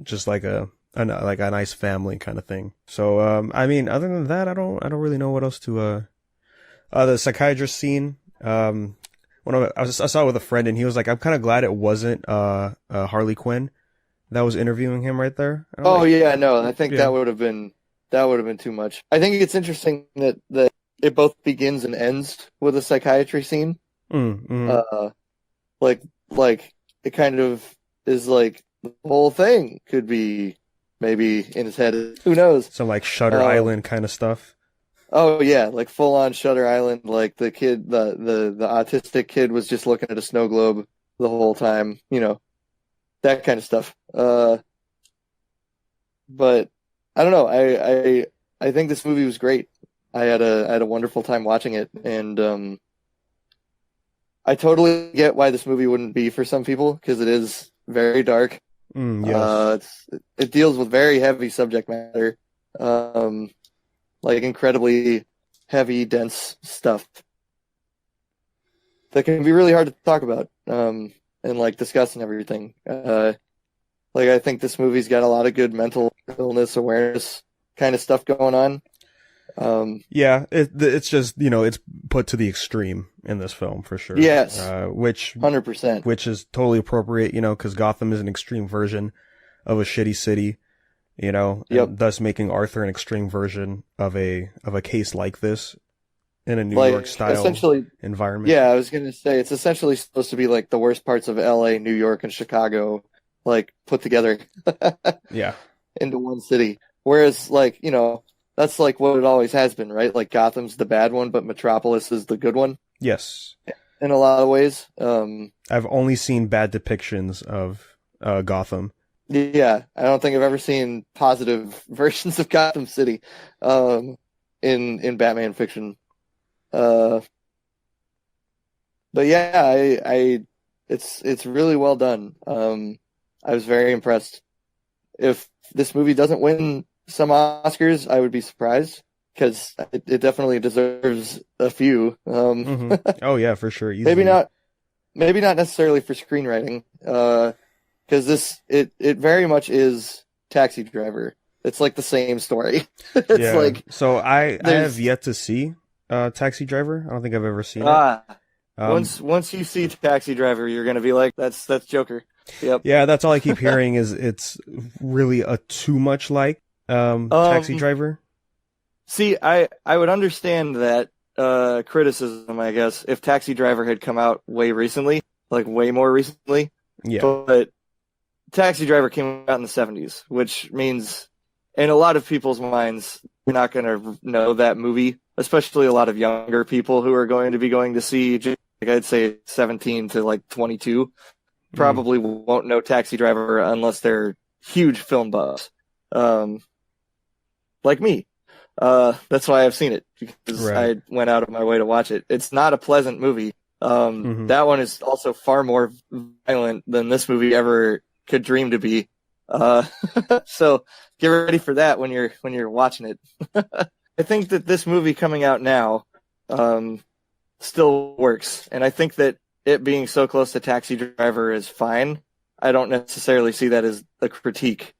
just like a nice family kind of thing. So I mean, other than that, I don't really know what else to the psychiatrist scene. I saw it with a friend, and he was like, I'm kind of glad it wasn't Harley Quinn that was interviewing him right there. I think that would have been too much. I think it's interesting that it both begins and ends with a psychiatry scene. Like it kind of is like the whole thing could be maybe in his head. Who knows? Some like Shutter Island kind of stuff. Oh yeah, like full on Shutter Island. Like the kid, the autistic kid was just looking at a snow globe the whole time. You know, that kind of stuff. But I don't know. I think this movie was great. I had a wonderful time watching it, and I totally get why this movie wouldn't be for some people because it is very dark. Yes. It deals with very heavy subject matter, like incredibly heavy, dense stuff that can be really hard to talk about, and like discuss and everything. Like I think this movie's got a lot of good mental illness awareness kind of stuff going on. It's just, it's put to the extreme in this film for sure. Yes. Which 100%, which is totally appropriate, because Gotham is an extreme version of a shitty city, and thus making Arthur an extreme version of a case like this in a New York style environment. Yeah, I was going to say it's essentially supposed to be like the worst parts of LA, New York, and Chicago, like put together. Yeah. Into one city. Whereas like, that's like what it always has been, right? Like Gotham's the bad one, but Metropolis is the good one. Yes. In a lot of ways. I've only seen bad depictions of Gotham. Yeah, I don't think I've ever seen positive versions of Gotham City in Batman fiction. But yeah, it's really well done. I was very impressed. If this movie doesn't win some Oscars, I would be surprised because it definitely deserves a few. Oh yeah, for sure. Easily. Maybe not necessarily for screenwriting, because it very much is Taxi Driver. It's like the same story. So I have yet to see Taxi Driver. I don't think I've ever seen it. Once you see Taxi Driver, you're gonna be like, that's Joker. Yep. Yeah, that's all I keep hearing is it's really a too much like Taxi Driver. See, I would understand that criticism, I guess, if Taxi Driver had come out way more recently. Yeah. But Taxi Driver came out in the 70s, which means in a lot of people's minds, you're not going to know that movie, especially a lot of younger people who are going to be going to see I'd say 17 to like 22 probably won't know Taxi Driver unless they're huge film buffs, like me. That's why I've seen it, because Right. I went out of my way to watch it. It's not a pleasant movie. That one is also far more violent than this movie ever could dream to be. So get ready for that when you're watching it. I think that this movie coming out now still works, and I think that it being so close to Taxi Driver is fine. I don't necessarily see that as a critique,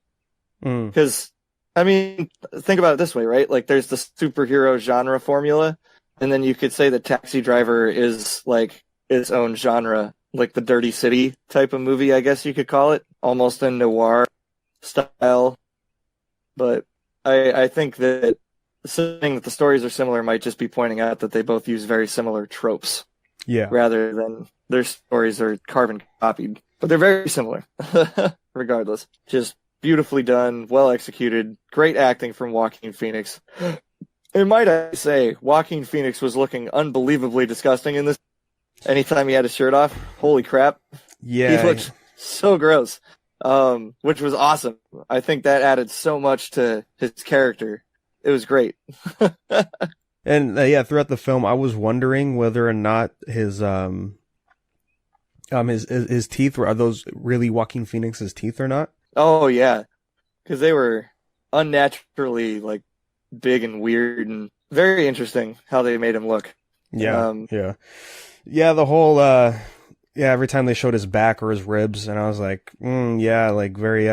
because I mean, think about it this way, right? Like, there's the superhero genre formula, and then you could say that Taxi Driver is like its own genre, like the Dirty City type of movie, I guess you could call it, almost in noir style. But I think that saying that the stories are similar might just be pointing out that they both use very similar tropes, rather than their stories are carbon copied. But they're very similar, regardless. Just beautifully done, well executed, great acting from Joaquin Phoenix. And might I say, Joaquin Phoenix was looking unbelievably disgusting in this. Anytime he had his shirt off, holy crap. Yeah. He looked so gross, which was awesome. I think that added so much to his character. It was great. And yeah, throughout the film, I was wondering whether or not his teeth are those really Joaquin Phoenix's teeth or not. Oh yeah, because they were unnaturally like big and weird, and very interesting how they made him look. Yeah, the whole every time they showed his back or his ribs, and I was like, like very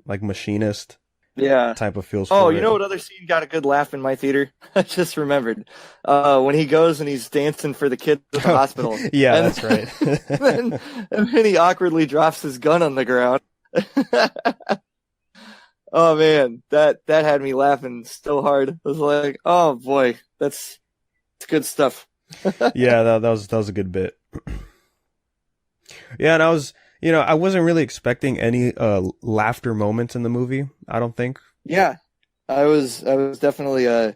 like machinist type of feels. Oh, you know what other scene got a good laugh in my theater? I just remembered when he goes and he's dancing for the kids at the hospital. Yeah, and that's right. and then he awkwardly drops his gun on the ground. Oh man, that had me laughing so hard. I was like, oh boy, that's good stuff. Yeah, that was a good bit. Yeah, and I wasn't really expecting any laughter moments in the movie, I don't think. Yeah. I was definitely I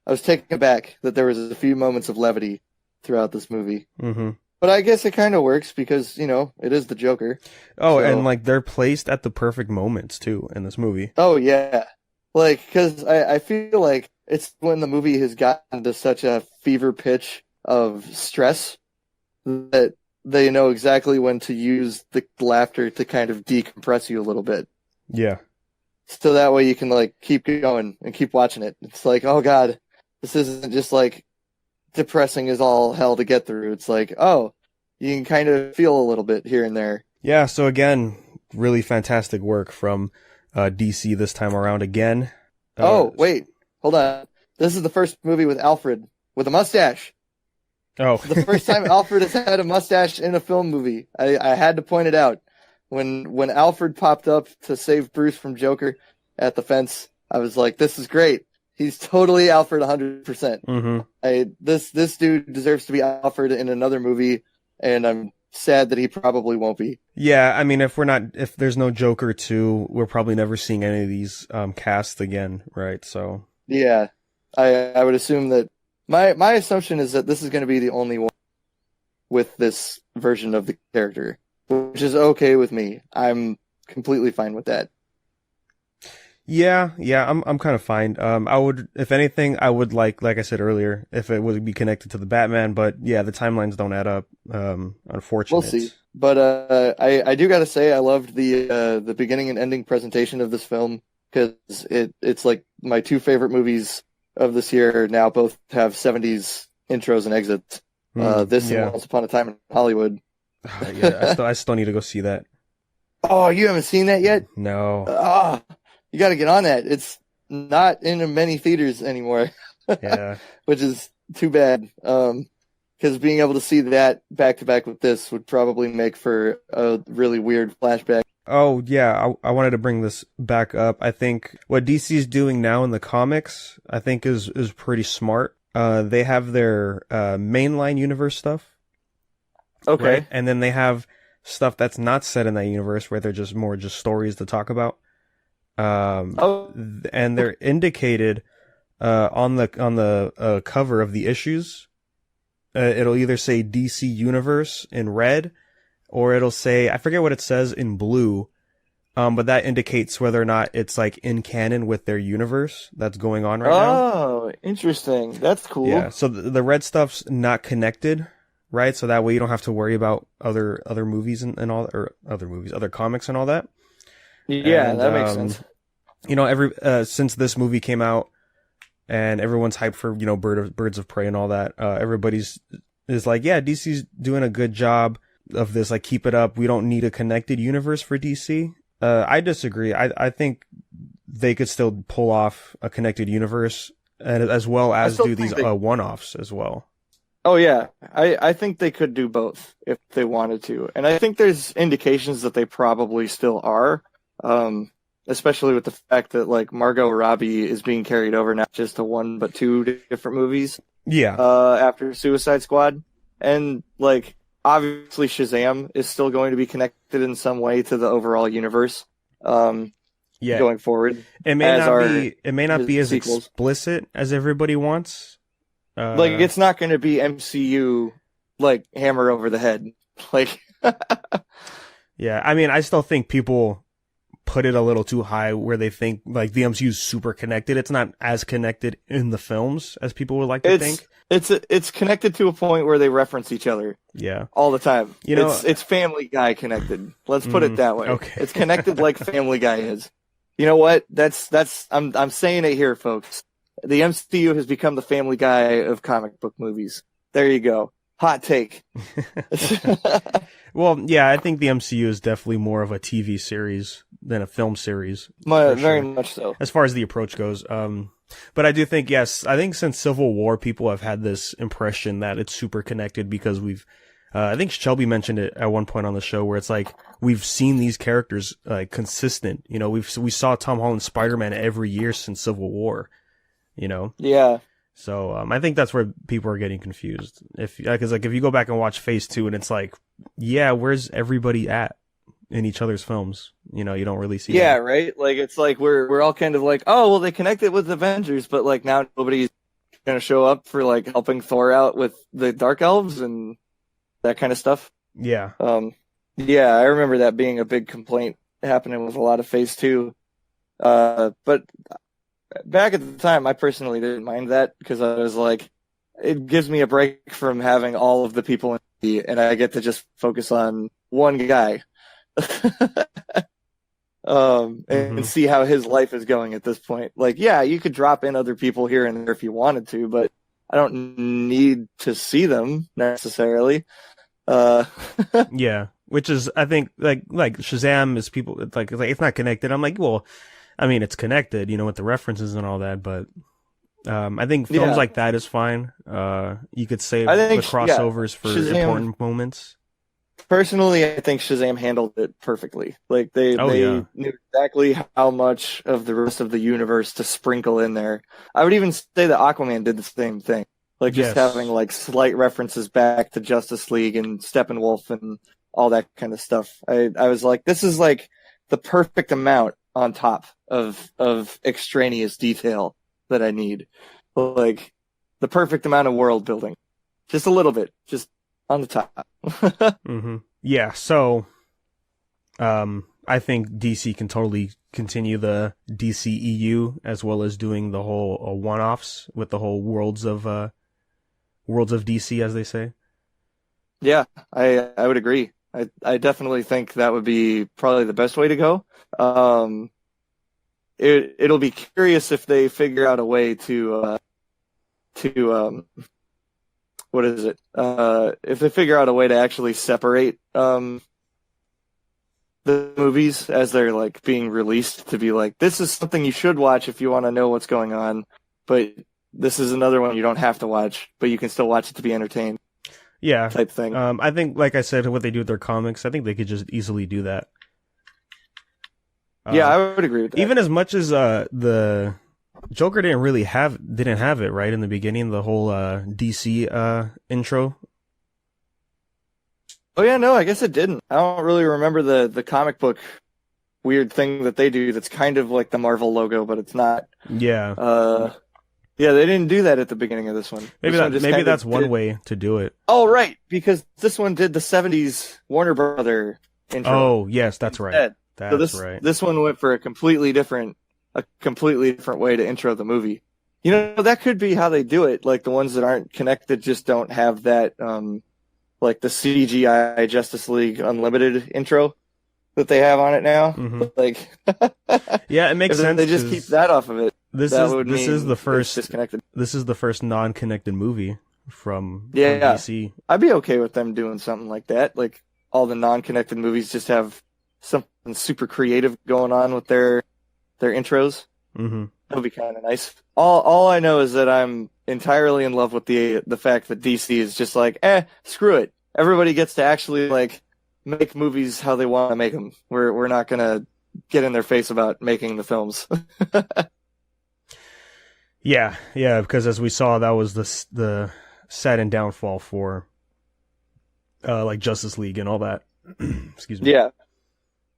was taken aback that there was a few moments of levity throughout this movie. Mm-hmm. But I guess it kind of works because, it is the Joker. Oh, so. And like they're placed at the perfect moments too in this movie. Oh yeah. Like, because I feel like it's when the movie has gotten to such a fever pitch of stress that they know exactly when to use the laughter to kind of decompress you a little bit. Yeah. So that way you can like keep going and keep watching it. It's like, oh god, this isn't just like depressing as all hell to get through. It's like, oh, you can kind of feel a little bit here and there. Yeah, so again, really fantastic work from DC this time around again. Wait, hold on. This is the first movie with Alfred with a mustache. Oh. The first time Alfred has had a mustache in a film movie. I had to point it out. When Alfred popped up to save Bruce from Joker at the fence, I was like, this is great. He's totally Alfred 100%. Mm-hmm. This dude deserves to be Alfred in another movie, and I'm sad that he probably won't be. Yeah, I mean, if there's no Joker 2, we're probably never seeing any of these casts again, right? So yeah, I would assume that my assumption is that this is going to be the only one with this version of the character, which is okay with me. I'm completely fine with that. Yeah, I'm kind of fine. I would, if anything, I would like I said earlier, if it would be connected to the Batman, but yeah, the timelines don't add up. Unfortunate. We'll see. But I do gotta say, I loved the beginning and ending presentation of this film, because it's like my two favorite movies of this year now both have 70s intros and exits. This and Once Upon a Time in Hollywood. Yeah, I still need to go see that. Oh, you haven't seen that yet? No. You got to get on that. It's not in many theaters anymore. Yeah. Which is too bad. Because being able to see that back to back with this would probably make for a really weird flashback. Oh, yeah. I wanted to bring this back up. I think what DC is doing now in the comics, I think is pretty smart. They have their mainline universe stuff. Okay. Right? And then they have stuff that's not set in that universe, where they're just stories to talk about. And they're indicated on the cover of the issues. it'll either say DC Universe in red, or it'll say, I forget what it says in blue, but that indicates whether or not it's like in canon with their universe that's going on right now. Oh, interesting. That's cool. Yeah, so the red stuff's not connected, right? So that way you don't have to worry about other movies and all, or other comics and all that. Yeah, And, that makes sense. You know, since this movie came out, and everyone's hyped for, you know, Birds of Prey and all that, everybody's is like, yeah, DC's doing a good job of this. Like, keep it up. We don't need a connected universe for DC. I disagree. I think they could still pull off a connected universe, and as well as do these one-offs as well. Oh yeah, I think they could do both if they wanted to, and I think there's indications that they probably still are. Especially with the fact that like Margot Robbie is being carried over not just to one but two different movies. Yeah. After Suicide Squad, and like obviously Shazam is still going to be connected in some way to the overall universe. Going forward, it may not be as sequels. Explicit as everybody wants. Like it's not going to be MCU like hammer over the head. Like. Yeah, I mean, I still think people put it a little too high where they think like the MCU is super connected. It's not as connected in the films as people would like to think. It's connected to a point where they reference each other. Yeah, all the time. You know, it's Family Guy connected. Let's put it that way. Okay. It's connected like Family Guy is. You know what? I'm saying it here, folks. The MCU has become the Family Guy of comic book movies. There you go. Hot take. Well, yeah, I think the MCU is definitely more of a TV series than a film series. Very much so. As far as the approach goes. But I do think, yes, I think since Civil War, people have had this impression that it's super connected because I think Shelby mentioned it at one point on the show where it's like, we've seen these characters like consistent. You know, we saw Tom Holland's Spider-Man every year since Civil War, you know? Yeah. So I think that's where people are getting confused. Because if you go back and watch Phase 2 and it's like, yeah, where's everybody at in each other's films? You know, you don't really see. Yeah, that. Right. Like it's like we're all kind of like, oh, well, they connected with Avengers, but like now nobody's gonna show up for like helping Thor out with the Dark Elves and that kind of stuff. Yeah. Yeah, I remember that being a big complaint happening with a lot of Phase 2. But back at the time, I personally didn't mind that because I was like, it gives me a break from having all of the people in the, and I get to just focus on one guy. And see how his life is going at this point. Like, yeah, you could drop in other people here and there if you wanted to, but I don't need to see them necessarily. Yeah, which is, I think, like Shazam is people, it's like it's not connected. I'm like, well, I mean, it's connected, you know, with the references and all that, but I think films like that is fine. You could save the crossovers for Shazam, important moments. Personally, I think Shazam handled it perfectly. Like they knew exactly how much of the rest of the universe to sprinkle in there. I would even say that Aquaman did the same thing. Like just having like slight references back to Justice League and Steppenwolf and all that kind of stuff. I was like, this is like the perfect amount on top of extraneous detail that I need. Like the perfect amount of world building. Just a little bit. Just on the top. Yeah, so I think DC can totally continue the DCEU as well as doing the whole one-offs with the whole worlds of DC, as they say. Yeah, I would agree. I definitely think that would be probably the best way to go. It'll be curious if they figure out a way to what is it? If they figure out a way to actually separate the movies as they're like being released, to be like, this is something you should watch if you want to know what's going on, but this is another one you don't have to watch, but you can still watch it to be entertained. Yeah, type thing. I think, like I said, what they do with their comics, I think they could just easily do that. Yeah, I would agree with that. Even as much as the Joker didn't have it right in the beginning, the whole DC intro. Oh yeah, no, I guess it didn't. I don't really remember the comic book weird thing that they do that's kind of like the Marvel logo, but it's not. Yeah. Yeah, they didn't do that at the beginning of this one. Maybe that's one way to do it. Oh, right, because this one did the 70s Warner Brother intro. Oh, yes, that's right. That's right. This one went for a completely different way to intro the movie. You know, that could be how they do it. Like the ones that aren't connected just don't have that, like the CGI Justice League Unlimited intro that they have on it now. Mm-hmm. Like, yeah, it makes sense. They just keep that off of it. This is the first non-connected movie from DC. I'd be okay with them doing something like that. Like all the non-connected movies just have something super creative going on with their intros. Mm-hmm. That would be kind of nice. All I know is that I'm entirely in love with the fact that DC is just like, screw it. Everybody gets to actually like make movies how they want to make them. We're not gonna get in their face about making the films. Yeah, because as we saw, that was the set and downfall for like Justice League and all that. Excuse me. Yeah.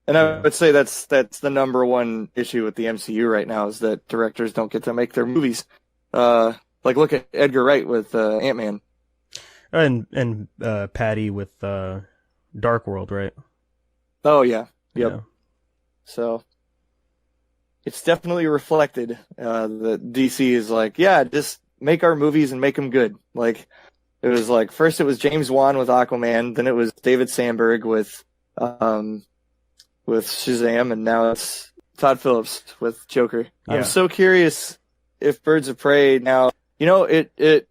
And I would say that's the number one issue with the MCU right now is that directors don't get to make their movies. Like look at Edgar Wright with Ant-Man. And Patty with Dark World, right? Oh yeah. Yep. Yeah. So it's definitely reflected that DC is like, yeah, just make our movies and make them good. Like it was like first it was James Wan with Aquaman, then it was David Sandberg with Shazam, and now it's Todd Phillips with Joker. Yeah. I'm so curious if Birds of Prey now, you know, it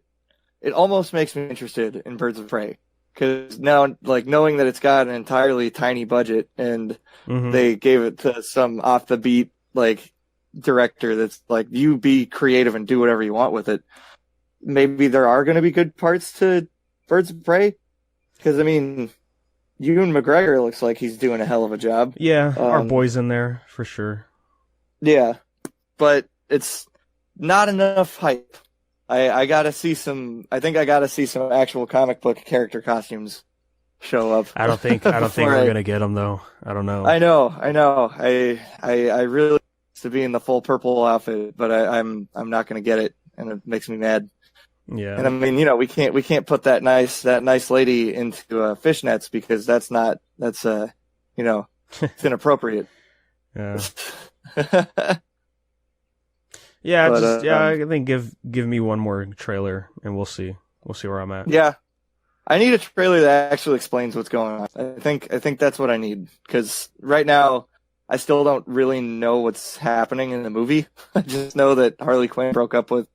almost makes me interested in Birds of Prey. Because now, like, knowing that it's got an entirely tiny budget and they gave it to some off-the-beat, like, director that's like, you be creative and do whatever you want with it, maybe there are going to be good parts to Birds of Prey. Because, I mean, Ewan McGregor looks like he's doing a hell of a job. Yeah, our boy's in there, for sure. Yeah, but it's not enough hype. I gotta see some actual comic book character costumes show up. I don't think we're gonna get them though. I don't know. I know. I really want to be in the full purple outfit, but I'm not gonna get it, and it makes me mad. Yeah. And I mean, you know, we can't put that nice lady into fishnets because that's you know, it's inappropriate. Yeah. Yeah, but, I think give me one more trailer and we'll see where I'm at. Yeah, I need a trailer that actually explains what's going on. I think that's what I need because right now I still don't really know what's happening in the movie. I just know that Harley Quinn broke up with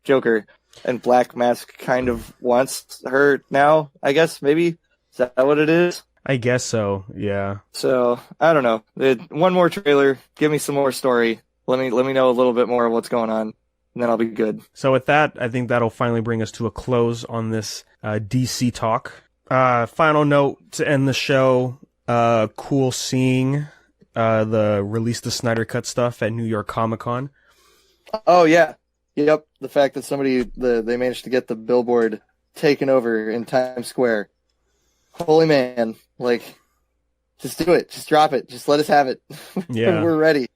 Joker and Black Mask kind of wants her now. I guess maybe is that what it is? I guess so. Yeah. So I don't know. One more trailer. Give me some more story. Let me know a little bit more of what's going on, and then I'll be good. So with that, I think that'll finally bring us to a close on this DC talk. Final note to end the show. Cool seeing the release the Snyder Cut stuff at New York Comic Con. Oh yeah, yep. The fact that they managed to get the billboard taken over in Times Square. Holy man! Like, just do it. Just drop it. Just let us have it. Yeah, we're ready.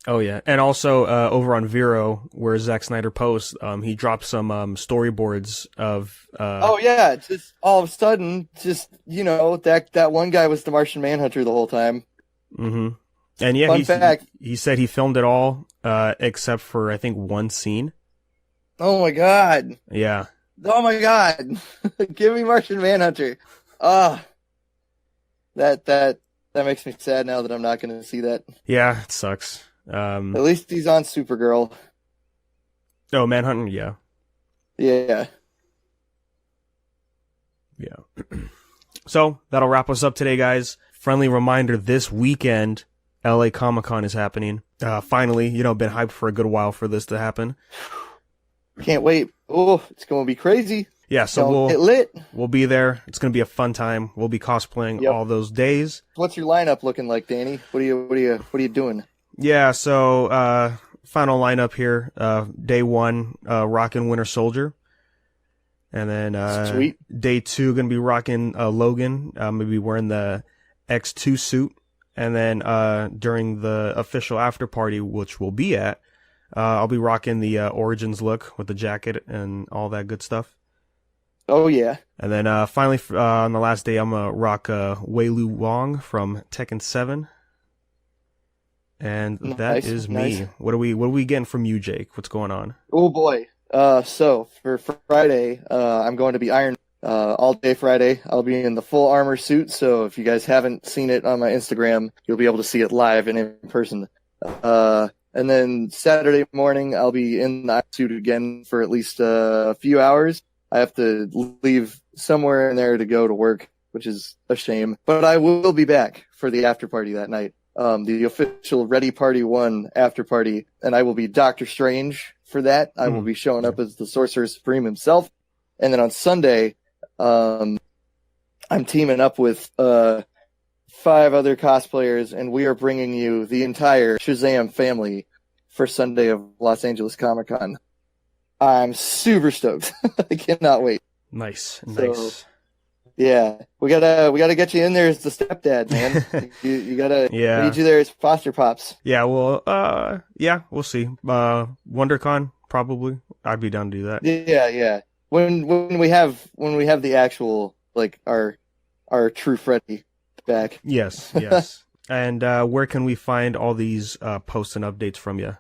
Oh yeah, and also over on Vero, where Zack Snyder posts, he dropped some storyboards of. Oh yeah, just all of a sudden, just you know that one guy was the Martian Manhunter the whole time. Mm-hmm. And yeah, Fun fact. He said he filmed it all except for I think one scene. Oh my god. Yeah. Oh my god. Give me Martian Manhunter. That makes me sad now that I'm not going to see that. Yeah, it sucks. At least he's on Supergirl. Oh, Manhunter, yeah. Yeah. Yeah. So, that'll wrap us up today, guys. Friendly reminder, this weekend, LA Comic-Con is happening. Finally, been hyped for a good while for this to happen. Can't wait. Oh, it's going to be crazy. Yeah, so we'll get lit. We'll be there. It's going to be a fun time. We'll be cosplaying all those days. What's your lineup looking like, Danny? What are you doing? Yeah, so final lineup here. Day 1, rocking Winter Soldier. And then Sweet. Day 2 going to be rocking Logan. Maybe wearing the X2 suit. And then during the official after party, which we'll be at, I'll be rocking the Origins look with the jacket and all that good stuff. Oh, yeah. And then finally, on the last day, I'm going to rock Wei Lu Wong from Tekken 7. And that is me. What are we getting from you, Jake? What's going on? Oh, boy. So, for Friday, I'm going to be Iron all day Friday. I'll be in the full armor suit, so if you guys haven't seen it on my Instagram, you'll be able to see it live and in person. And then Saturday morning, I'll be in the suit again for at least a few hours. I have to leave somewhere in there to go to work, which is a shame. But I will be back for the after party that night. The official Ready Party 1 after party, and I will be Doctor Strange for that. I will be showing up as the Sorcerer Supreme himself. And then on Sunday, I'm teaming up with 5 other cosplayers, and we are bringing you the entire Shazam family for Sunday of Los Angeles Comic Con. I'm super stoked. I cannot wait. Nice. Yeah, we gotta get you in there as the stepdad, man. you gotta. Yeah. We need you there as foster pops. Yeah. Well. Yeah. We'll see. WonderCon probably. I'd be down to do that. Yeah. When we have the actual like our true Freddy back. Yes. And where can we find all these posts and updates from you?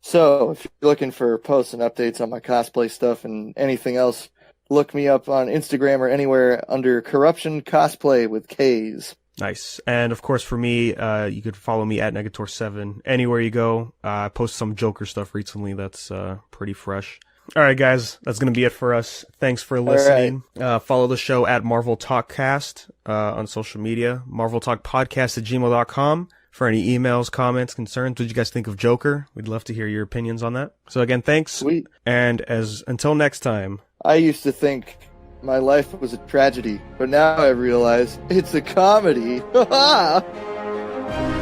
So if you're looking for posts and updates on my cosplay stuff and anything else, look me up on Instagram or anywhere under Corruption Cosplay with K's. Nice. And of course for me, you could follow me at Negator7 anywhere you go. I posted some Joker stuff recently that's pretty fresh. All right, guys, that's going to be it for us. Thanks for listening. Right. Follow the show at MarvelTalkCast on social media, MarvelTalkPodcast@gmail.com for any emails, comments, concerns. What did you guys think of Joker? We'd love to hear your opinions on that. So again, thanks. Sweet. And until next time. I used to think my life was a tragedy, but now I realize it's a comedy. Ha ha!